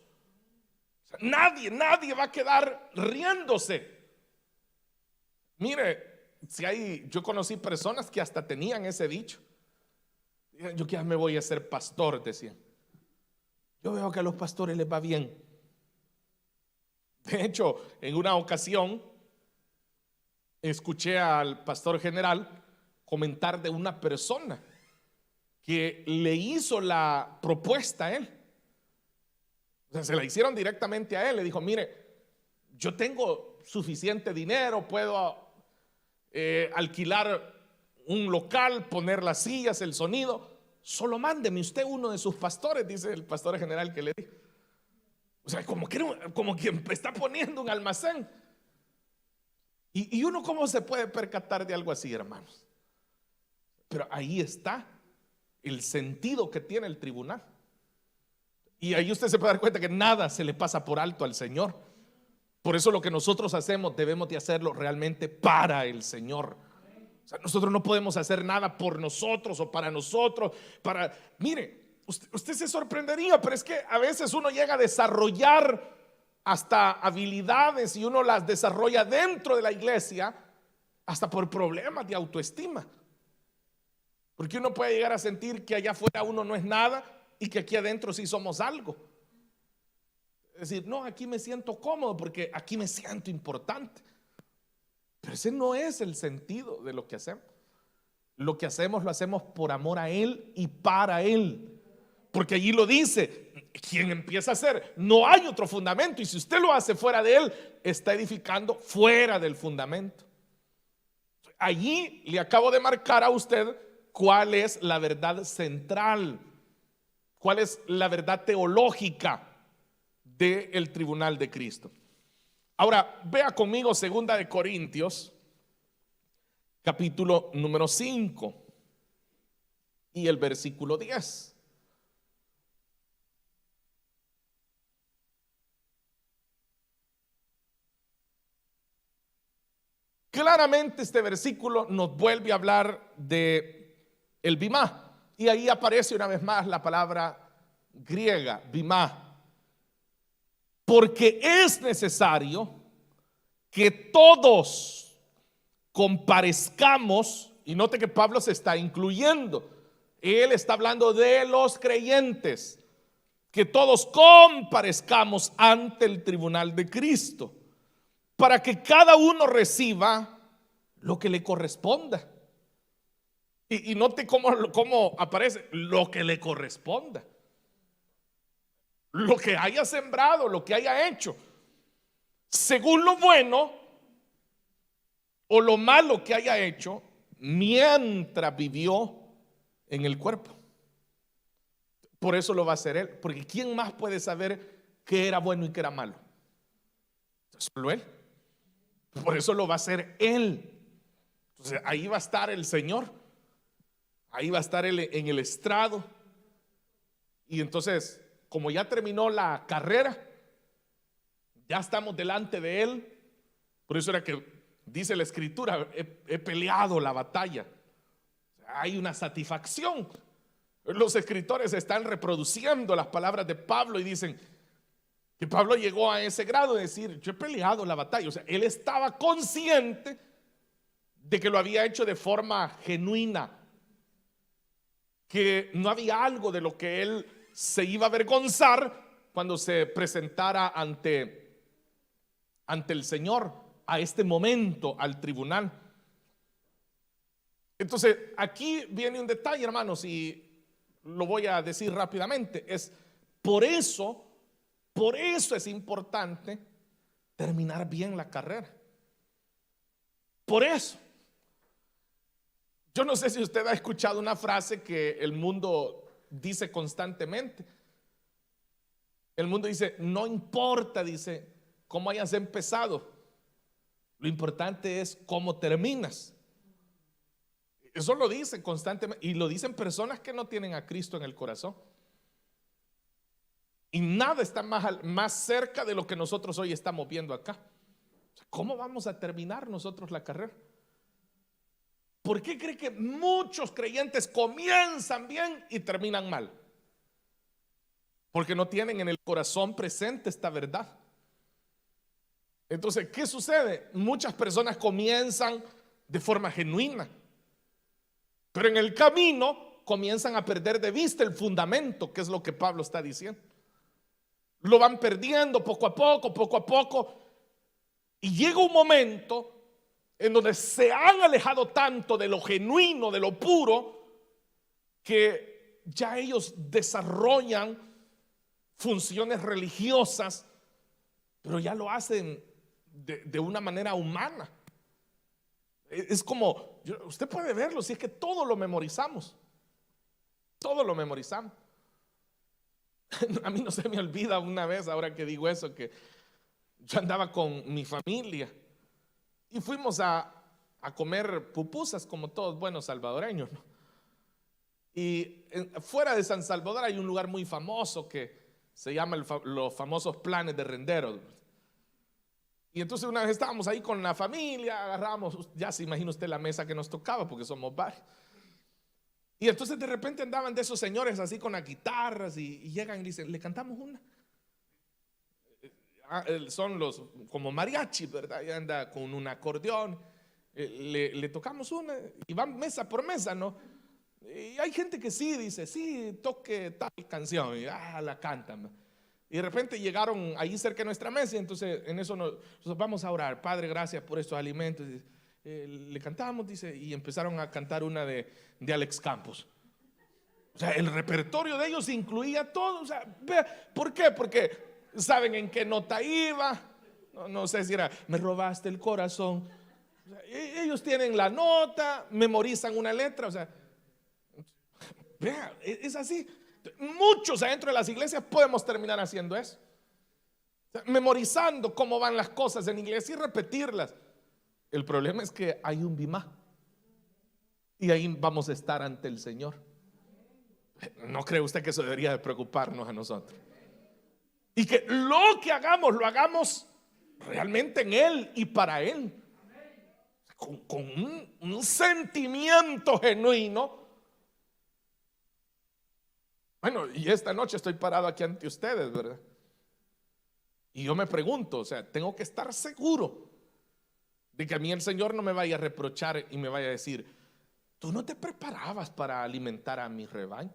Nadie va a quedar riéndose. Mire, yo conocí personas que hasta tenían ese dicho. Yo que ya me voy a ser pastor, decían. Yo veo que a los pastores les va bien. De hecho, en una ocasión escuché al pastor general comentar de una persona que le hizo la propuesta a él. O sea, se la hicieron directamente a él. Le dijo, mire, yo tengo suficiente dinero, puedo alquilar un local, poner las sillas, el sonido. Solo mándeme usted uno de sus pastores, dice el pastor general que le dijo. O sea, como quien está poniendo un almacén. Y uno, ¿cómo se puede percatar de algo así, hermanos? Pero ahí está el sentido que tiene el tribunal. Y ahí usted se puede dar cuenta que nada se le pasa por alto al Señor. Por eso lo que nosotros hacemos debemos de hacerlo realmente para el Señor. O sea, nosotros no podemos hacer nada por nosotros o para nosotros. Mire, usted se sorprendería, pero es que a veces uno llega a desarrollar hasta habilidades y uno las desarrolla dentro de la iglesia hasta por problemas de autoestima. Porque uno puede llegar a sentir que allá afuera uno no es nada y que aquí adentro sí somos algo. Es decir, no, aquí me siento cómodo porque aquí me siento importante. Pero ese no es el sentido de lo que hacemos. Lo que hacemos lo hacemos por amor a Él y para Él. Porque allí lo dice, quien empieza a hacer, no hay otro fundamento. Y si usted lo hace fuera de Él, está edificando fuera del fundamento. Allí le acabo de marcar a usted cuál es la verdad central, cuál es la verdad teológica del tribunal de Cristo. Ahora, vea conmigo 2 Corintios, capítulo número 5 y el versículo 10. Claramente este versículo nos vuelve a hablar de el bimá, y ahí aparece una vez más la palabra griega, bimá. Porque es necesario que todos comparezcamos, y note que Pablo se está incluyendo, él está hablando de los creyentes, que todos comparezcamos ante el tribunal de Cristo, para que cada uno reciba lo que le corresponda. Y note cómo aparece lo que le corresponda. Lo que haya sembrado, lo que haya hecho, según lo bueno o lo malo que haya hecho, mientras vivió en el cuerpo. Por eso lo va a hacer Él, porque ¿quién más puede saber qué era bueno y qué era malo? Solo Él. Por eso lo va a hacer Él. Entonces ahí va a estar el Señor, ahí va a estar Él en el estrado. Y entonces, como ya terminó la carrera, ya estamos delante de Él. Por eso era que dice la Escritura, he peleado la batalla. Hay una satisfacción. Los escritores están reproduciendo las palabras de Pablo y dicen que Pablo llegó a ese grado de decir, yo he peleado la batalla. O sea, él estaba consciente de que lo había hecho de forma genuina, que no había algo de lo que él se iba a avergonzar cuando se presentara ante el Señor, a este momento, al tribunal. Entonces, aquí viene un detalle, hermanos, y lo voy a decir rápidamente. Es por eso es importante terminar bien la carrera. Por eso. Yo no sé si usted ha escuchado una frase que el mundo dice constantemente. El mundo dice, no importa, dice, cómo hayas empezado, lo importante es cómo terminas. Eso lo dicen constantemente, y lo dicen personas que no tienen a Cristo en el corazón. Y nada está más cerca de lo que nosotros hoy estamos viendo acá. ¿Cómo vamos a terminar nosotros la carrera? ¿Por qué cree que muchos creyentes comienzan bien y terminan mal? Porque no tienen en el corazón presente esta verdad. Entonces, ¿qué sucede? Muchas personas comienzan de forma genuina, pero en el camino comienzan a perder de vista el fundamento, que es lo que Pablo está diciendo. Lo van perdiendo poco a poco, y llega un momento en donde se han alejado tanto de lo genuino, de lo puro, que ya ellos desarrollan funciones religiosas, pero ya lo hacen de una manera humana. Es como, usted puede verlo, si es que todo lo memorizamos. Todo lo memorizamos. A mí no se me olvida una vez, ahora que digo eso, que yo andaba con mi familia y fuimos a comer pupusas como todos buenos salvadoreños, ¿no? Y fuera de San Salvador hay un lugar muy famoso que se llama los famosos planes de renderos. Y entonces una vez estábamos ahí con la familia, agarramos, ya se imagina usted la mesa que nos tocaba porque somos varios. Y entonces de repente andaban de esos señores así con las guitarras y llegan y dicen, le cantamos una. Son los como mariachi, ¿verdad? Y anda con un acordeón, le tocamos una y van mesa por mesa, ¿no? Y hay gente que sí dice, sí, toque tal canción y la cantan. Y de repente llegaron ahí cerca de nuestra mesa, y entonces en eso nosotros vamos a orar. Padre, gracias por estos alimentos. Le cantamos, dice, y empezaron a cantar una de Alex Campos. O sea, el repertorio de ellos incluía todo. O sea, ¿por qué? Porque saben en qué nota iba. No sé si era me robaste el corazón. O sea, ellos tienen la nota, memorizan una letra. O sea, vea, es así. Muchos adentro de las iglesias podemos terminar haciendo eso. O sea, memorizando cómo van las cosas en iglesia y repetirlas. El problema es que hay un bimá. Y ahí vamos a estar ante el Señor. ¿No cree usted que eso debería de preocuparnos a nosotros? Y que lo que hagamos, lo hagamos realmente en Él y para Él. Con un sentimiento genuino. Bueno, y esta noche estoy parado aquí ante ustedes, ¿verdad? Y yo me pregunto, o sea, tengo que estar seguro de que a mí el Señor no me vaya a reprochar y me vaya a decir: tú no te preparabas para alimentar a mi rebaño.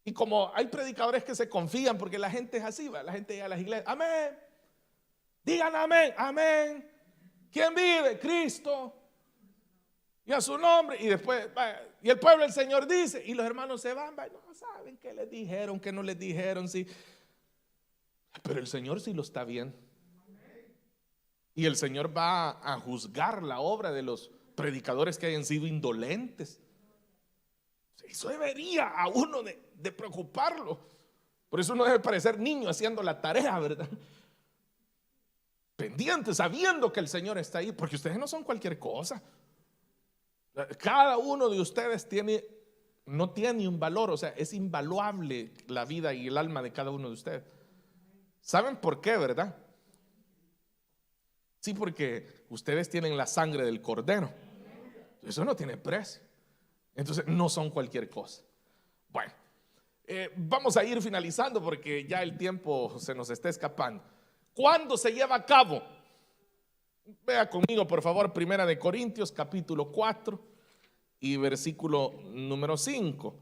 Y como hay predicadores que se confían, porque la gente es así, ¿va? La gente llega a las iglesias: amén, digan amén, amén. ¿Quién vive? Cristo. Y a su nombre. Y después, y el pueblo, el Señor dice. Y los hermanos se van, no saben qué les dijeron, qué no les dijeron, sí. Pero el Señor sí lo está viendo. Y el Señor va a juzgar la obra de los predicadores que hayan sido indolentes. Eso debería a uno de preocuparlo. Por eso uno debe parecer niño haciendo la tarea, ¿verdad? Pendiente, sabiendo que el Señor está ahí, porque ustedes no son cualquier cosa. Cada uno de ustedes no tiene un valor, o sea, es invaluable la vida y el alma de cada uno de ustedes. ¿Saben por qué, verdad? Sí, porque ustedes tienen la sangre del Cordero. Eso no tiene precio. Entonces no son cualquier cosa. Bueno, vamos a ir finalizando porque ya el tiempo se nos está escapando. ¿Cuándo se lleva a cabo? Vea conmigo, por favor, 1 Corintios capítulo 4 y versículo número 5.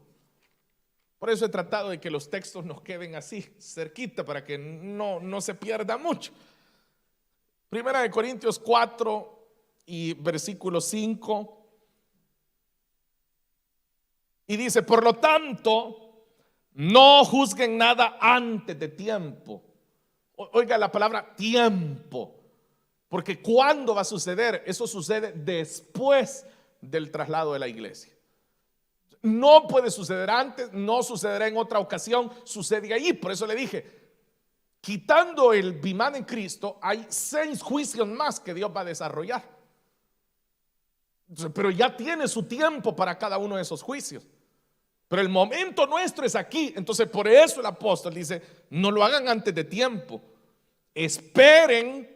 Por eso he tratado de que los textos nos queden así, cerquita, para que no se pierda mucho. 1 Corintios 4 y versículo 5. Y dice: por lo tanto, no juzguen nada antes de tiempo. Oiga la palabra tiempo. Porque ¿cuándo va a suceder? Eso sucede después del traslado de la iglesia. No puede suceder antes, no sucederá en otra ocasión, sucede ahí. Por eso le dije, quitando el bimán en Cristo, hay 6 juicios más que Dios va a desarrollar. Pero ya tiene su tiempo para cada uno de esos juicios. Pero el momento nuestro es aquí. Entonces por eso el apóstol dice: no lo hagan antes de tiempo. Esperen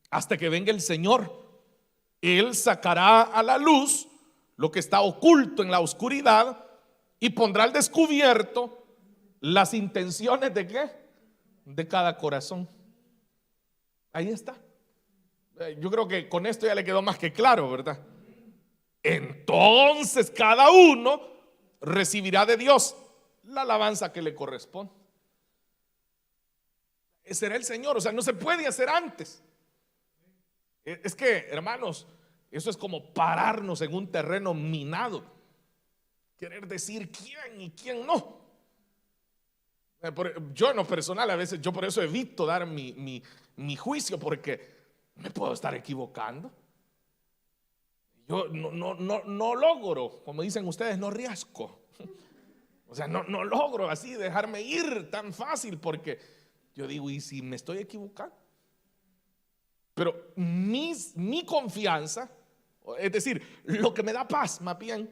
hasta que venga el Señor. Él sacará a la luz lo que está oculto en la oscuridad y pondrá al descubierto las intenciones de ¿qué? De cada corazón. Ahí está. Yo creo que con esto ya le quedó más que claro, ¿verdad? Entonces cada uno recibirá de Dios la alabanza que le corresponde. Será el Señor, o sea, no se puede hacer antes. Es que, hermanos, eso es como pararnos en un terreno minado, querer decir quién y quién no. Yo en lo personal a veces, yo por eso evito dar mi juicio, porque me puedo estar equivocando. Yo no logro, como dicen ustedes, no riasco. O sea, no logro así dejarme ir tan fácil, porque yo digo: ¿y si me estoy equivocando? Pero mi confianza, es decir, lo que me da paz más bien,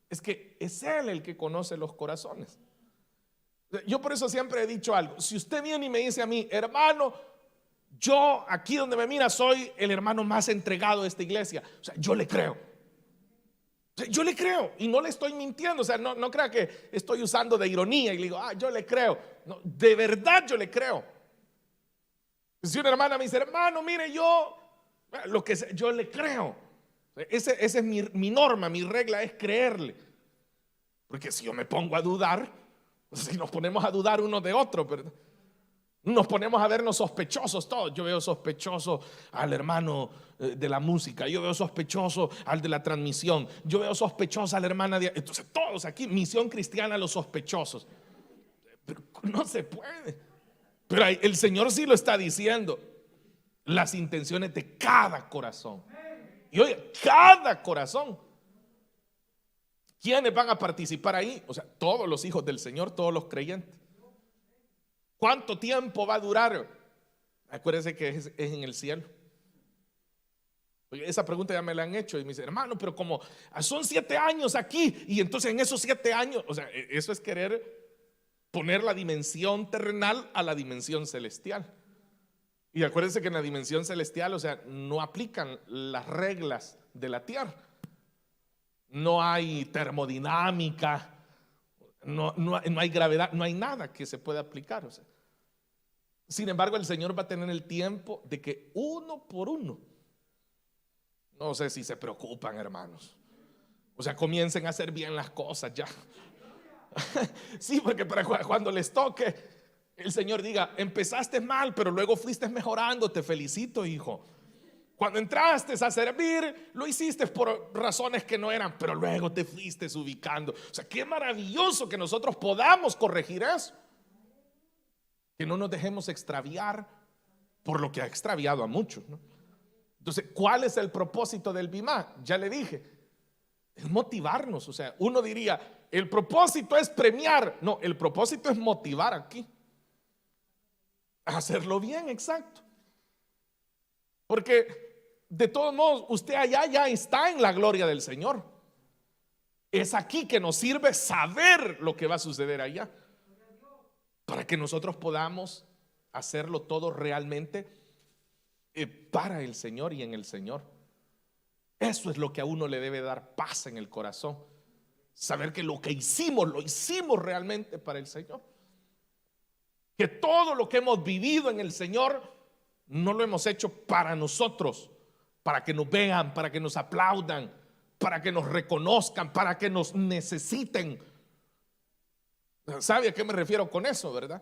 es que es Él el que conoce los corazones. Yo por eso siempre he dicho algo: si usted viene y me dice a mí: hermano, yo aquí donde me mira soy el hermano más entregado de esta iglesia, o sea, yo le creo. Yo le creo y no le estoy mintiendo. O sea, no crea que estoy usando de ironía y le digo: yo le creo. No, de verdad yo le creo. Si una hermana me dice: hermano, mire, lo que sea, yo le creo. Esa es mi norma, mi regla es creerle. Porque si yo me pongo a dudar, Si nos ponemos a dudar uno de otro, ¿verdad? Nos ponemos a vernos sospechosos todos. Yo veo sospechoso al hermano de la música, yo veo sospechoso al de la transmisión, yo veo sospechosa a la hermana de... Entonces todos aquí, misión cristiana, los sospechosos. Pero no se puede. Pero el Señor sí lo está diciendo. Las intenciones de cada corazón. Y oye, cada corazón. ¿Quiénes van a participar ahí? O sea, todos los hijos del Señor, todos los creyentes. ¿Cuánto tiempo va a durar? Acuérdense que es en el cielo. Esa pregunta ya me la han hecho y me dice, hermano, pero como son 7 años aquí, y entonces en esos 7 años, o sea, eso es querer poner la dimensión terrenal a la dimensión celestial. Y acuérdense que en la dimensión celestial, o sea, no aplican las reglas de la tierra. No hay termodinámica, no hay gravedad, no hay nada que se pueda aplicar. O sea. Sin embargo, el Señor va a tener el tiempo de que uno por uno, no sé si se preocupan, hermanos, o sea, comiencen a hacer bien las cosas ya. Sí, porque para cuando les toque, el Señor diga, empezaste mal, pero luego fuiste mejorando, te felicito, hijo. Cuando entraste a servir, lo hiciste por razones que no eran, pero luego te fuiste ubicando. O sea, qué maravilloso que nosotros podamos corregir eso. Que no nos dejemos extraviar por lo que ha extraviado a muchos, ¿no? Entonces, ¿cuál es el propósito del Bimá? Ya le dije, es motivarnos. O sea, uno diría, el propósito es premiar. No, el propósito es motivar aquí. A hacerlo bien, exacto. Porque de todos modos, usted allá ya está en la gloria del Señor. Es aquí que nos sirve saber lo que va a suceder allá, para que nosotros podamos hacerlo todo realmente para el Señor y en el Señor. Eso es lo que a uno le debe dar paz en el corazón. Saber que lo que hicimos, lo hicimos realmente para el Señor. Que todo lo que hemos vivido en el Señor no lo hemos hecho para nosotros, para que nos vean, para que nos aplaudan, para que nos reconozcan, para que nos necesiten. ¿Sabe a qué me refiero con eso, verdad?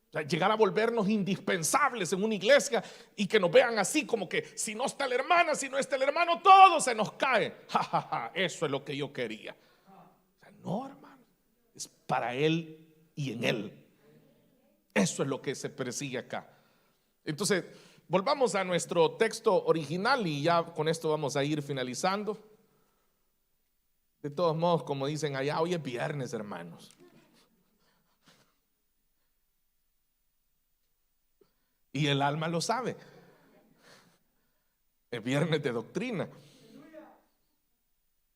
O sea, llegar a volvernos indispensables en una iglesia y que nos vean así como que si no está la hermana, si no está el hermano, todo se nos cae. Ja, ja, ja, eso es lo que yo quería. O sea, no, hermano, es para Él y en Él. Eso es lo que se persigue acá. Entonces, volvamos a nuestro texto original y ya con esto vamos a ir finalizando. De todos modos, como dicen allá, hoy es viernes, hermanos. Y el alma lo sabe. Es viernes de doctrina.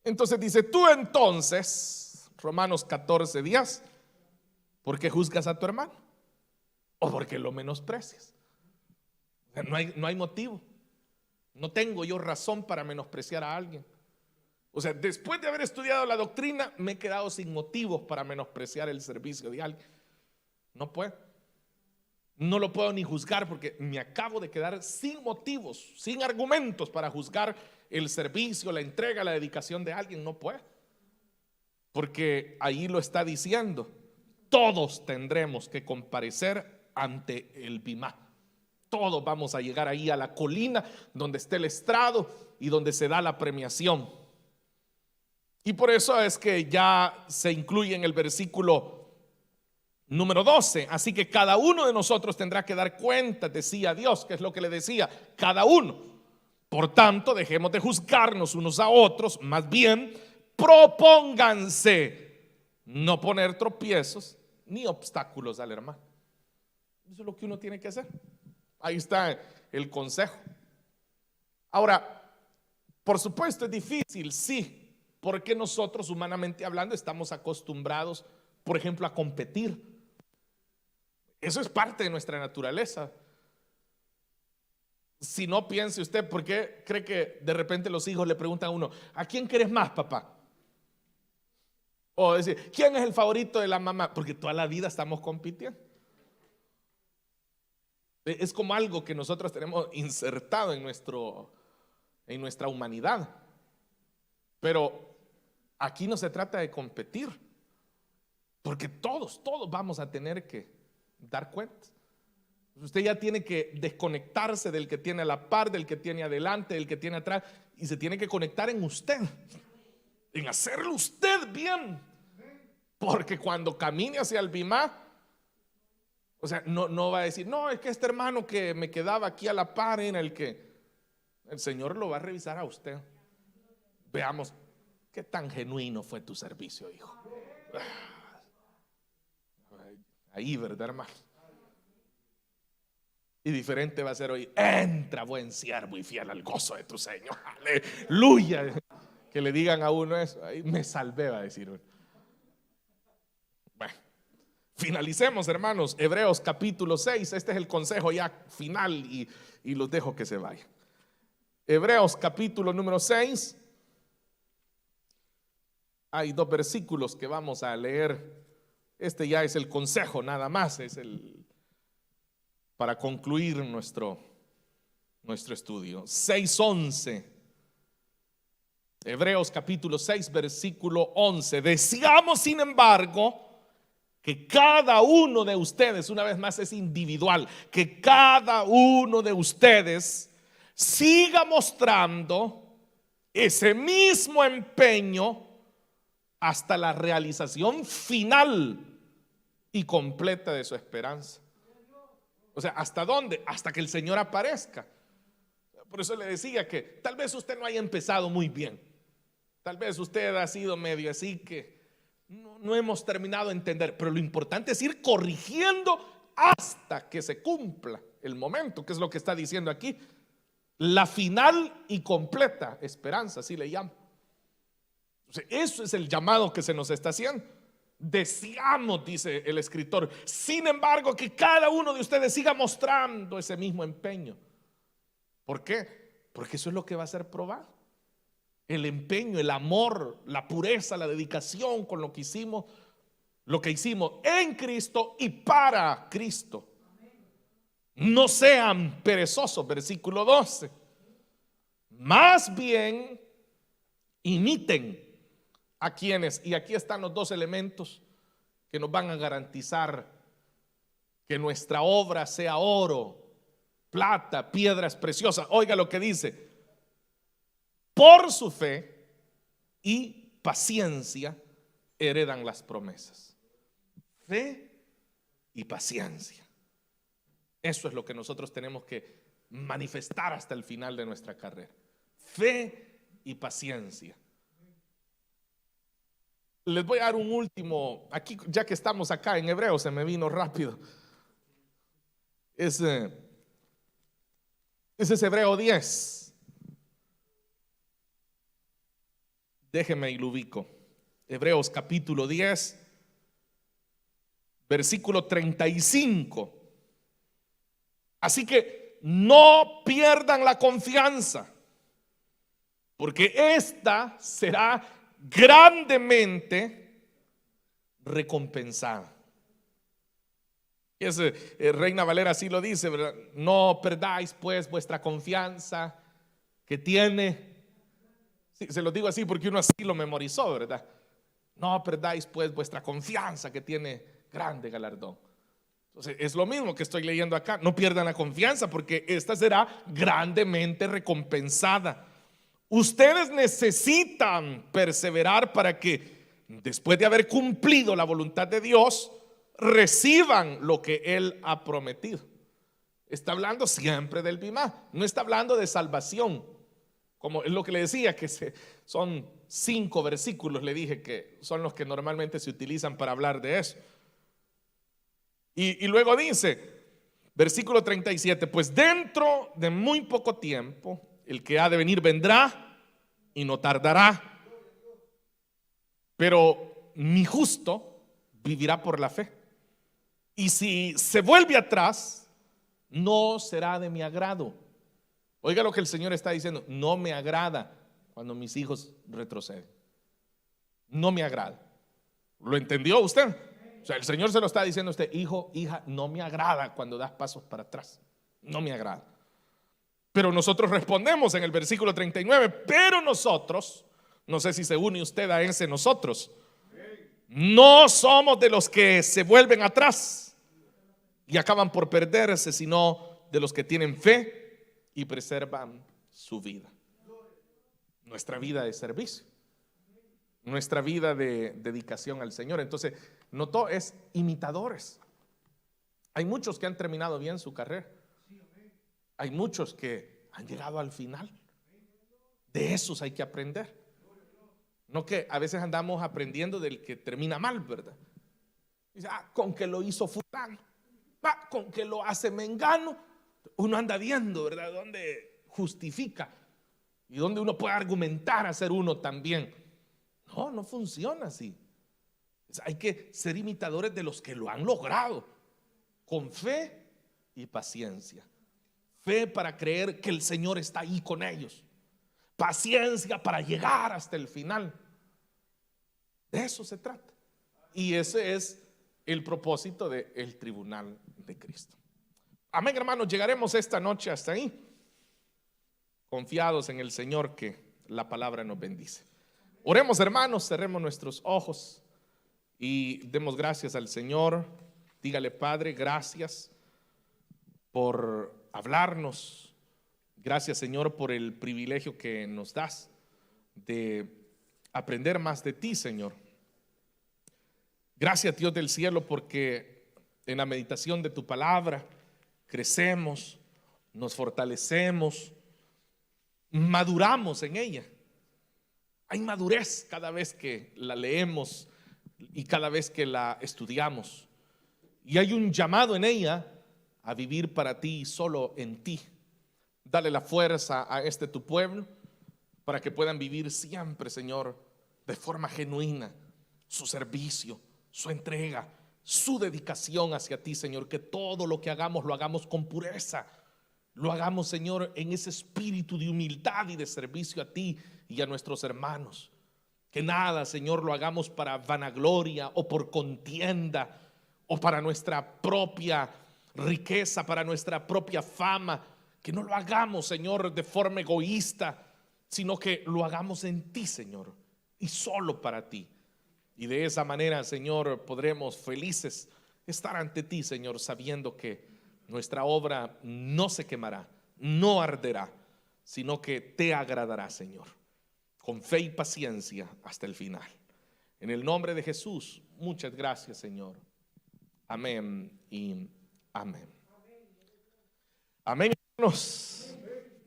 Entonces dice, tú entonces, Romanos 14:10, ¿por qué juzgas a tu hermano? ¿O porque lo menosprecias? No hay motivo. No tengo yo razón para menospreciar a alguien. O sea, después de haber estudiado la doctrina, me he quedado sin motivos para menospreciar el servicio de alguien. No puedo. No lo puedo ni juzgar porque me acabo de quedar sin motivos, sin argumentos para juzgar el servicio, la entrega, la dedicación de alguien. No puedo. Porque ahí lo está diciendo. Todos tendremos que comparecer ante el Bimá. Todos vamos a llegar ahí a la colina donde esté el estrado y donde se da la premiación. Y por eso es que ya se incluye en el versículo número 12. Así que cada uno de nosotros tendrá que dar cuenta de sí a Dios, que es lo que le decía, cada uno. Por tanto, dejemos de juzgarnos unos a otros, más bien propónganse no poner tropiezos ni obstáculos al hermano. Eso es lo que uno tiene que hacer. Ahí está el consejo. Ahora, por supuesto es difícil, sí, porque nosotros humanamente hablando estamos acostumbrados, por ejemplo, a competir. Eso es parte de nuestra naturaleza. Si no, piense usted, ¿por qué cree que de repente los hijos le preguntan a uno, ¿a quién quieres más, papá? O decir, ¿quién es el favorito de la mamá? Porque toda la vida estamos compitiendo. Es como algo que nosotros tenemos insertado en nuestra humanidad. Pero aquí no se trata de competir. Porque todos vamos a tener que dar cuenta. Usted ya tiene que desconectarse del que tiene a la par, del que tiene adelante, del que tiene atrás, y se tiene que conectar en usted, en hacerlo usted bien. Porque cuando camine hacia el Bimá, o sea, no va a decir, no, es que este hermano que me quedaba aquí a la par era el que. El Señor lo va a revisar a usted. Veamos qué tan genuino fue tu servicio, hijo. Ahí, ¿verdad, hermano? Y diferente va a ser hoy. Entra, buen siervo y fiel al gozo de tu Señor. Aleluya. Que le digan a uno eso. Ahí me salvé, va a decir uno. Bueno, finalicemos, hermanos. Hebreos capítulo 6. Este es el consejo ya final y los dejo que se vayan. Hebreos capítulo número 6. Hay 2 versículos que vamos a leer. Este ya es el consejo, nada más. Es para concluir nuestro estudio. 6:11. Hebreos capítulo 6, versículo 11. Deseamos, sin embargo, que cada uno de ustedes, una vez más es individual, que cada uno de ustedes siga mostrando ese mismo empeño hasta la realización final y completa de su esperanza. O sea, ¿hasta dónde? Hasta que el Señor aparezca. Por eso le decía que tal vez usted no haya empezado muy bien. Tal vez usted ha sido medio así que no hemos terminado de entender. Pero lo importante es ir corrigiendo hasta que se cumpla el momento, que es lo que está diciendo aquí. La final y completa esperanza, así le llamo. O sea, eso es el llamado que se nos está haciendo. Deseamos, dice el escritor, sin embargo, que cada uno de ustedes siga mostrando ese mismo empeño. ¿Por qué? Porque eso es lo que va a ser probado. El empeño, el amor, la pureza, la dedicación con lo que hicimos en Cristo y para Cristo. No sean perezosos, versículo 12. Más bien imiten a quienes, y aquí están los 2 elementos que nos van a garantizar que nuestra obra sea oro, plata, piedras preciosas. Oiga lo que dice: por su fe y paciencia heredan las promesas. Fe y paciencia. Eso es lo que nosotros tenemos que manifestar hasta el final de nuestra carrera. Fe y paciencia. Les voy a dar un último, aquí ya que estamos acá en Hebreos, se me vino rápido. Ese es Hebreo 10. Déjeme y lo ubico. Hebreos capítulo 10, versículo 35. Así que no pierdan la confianza, porque esta será grandemente recompensada. Reina Valera así lo dice, ¿verdad? No perdáis pues vuestra confianza que tiene. Sí, se lo digo así porque uno así lo memorizó, ¿verdad? No perdáis pues vuestra confianza que tiene grande galardón. Entonces es lo mismo que estoy leyendo acá. No pierdan la confianza porque esta será grandemente recompensada. Ustedes necesitan perseverar para que después de haber cumplido la voluntad de Dios, reciban lo que Él ha prometido. Está hablando siempre del Bimá, no está hablando de salvación, como es lo que le decía, que son 5 versículos, le dije que son los que normalmente se utilizan para hablar de eso. Y luego dice, versículo 37, pues dentro de muy poco tiempo el que ha de venir vendrá y no tardará, pero mi justo vivirá por la fe. Y si se vuelve atrás, no será de mi agrado. Oiga lo que el Señor está diciendo: no me agrada cuando mis hijos retroceden. No me agrada. ¿Lo entendió usted? O sea, el Señor se lo está diciendo a usted: hijo, hija, no me agrada cuando das pasos para atrás. No me agrada. Pero nosotros respondemos en el versículo 39, pero nosotros, no sé si se une usted a ese nosotros, No somos de los que se vuelven atrás y acaban por perderse, sino de los que tienen fe y preservan su vida. Nuestra vida de servicio, nuestra vida de dedicación al Señor. Entonces, notó, es imitadores. Hay muchos que han terminado bien su carrera. Hay muchos que han llegado al final. De esos hay que aprender. No que a veces andamos aprendiendo del que termina mal, ¿verdad? Dice, con que lo hizo fulano, con que lo hace mengano. Uno anda viendo, ¿verdad? Dónde justifica y dónde uno puede argumentar a ser uno también. No, no funciona así. Hay que ser imitadores de los que lo han logrado, con fe y paciencia. Fe para creer que el Señor está ahí con ellos. Paciencia para llegar hasta el final. De eso se trata. Y ese es el propósito del tribunal de Cristo. Amén, hermanos. Llegaremos esta noche hasta ahí, confiados en el Señor, que la palabra nos bendice. Oremos, hermanos, cerremos nuestros ojos y demos gracias al Señor. Dígale: Padre, gracias por hablarnos. Gracias, Señor, por el privilegio que nos das de aprender más de ti, Señor. Gracias, Dios del cielo, porque en la meditación de tu palabra crecemos, nos fortalecemos, maduramos en ella. Hay madurez cada vez que la leemos y cada vez que la estudiamos. Y hay un llamado en ella a vivir para ti y solo en ti. Dale la fuerza a tu pueblo para que puedan vivir siempre, Señor, de forma genuina su servicio, su entrega, su dedicación hacia ti, Señor. Que todo lo que hagamos lo hagamos con pureza. Lo hagamos, Señor, en ese espíritu de humildad y de servicio a ti y a nuestros hermanos. Que nada, Señor, lo hagamos para vanagloria o por contienda o para nuestra propia riqueza, para nuestra propia fama. Que no lo hagamos, Señor, de forma egoísta, sino que lo hagamos en ti, Señor, y solo para ti. Y de esa manera, Señor, podremos felices estar ante ti, Señor, sabiendo que nuestra obra no se quemará, no arderá, sino que te agradará, Señor, con fe y paciencia hasta el final. En el nombre de Jesús, muchas gracias, Señor. Amén y amén. Amén, hermanos.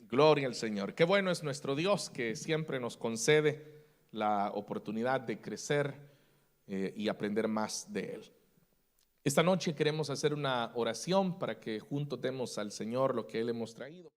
Gloria al Señor. Qué bueno es nuestro Dios, que siempre nos concede la oportunidad de crecer y aprender más de Él. Esta noche queremos hacer una oración para que juntos demos al Señor lo que Él hemos traído.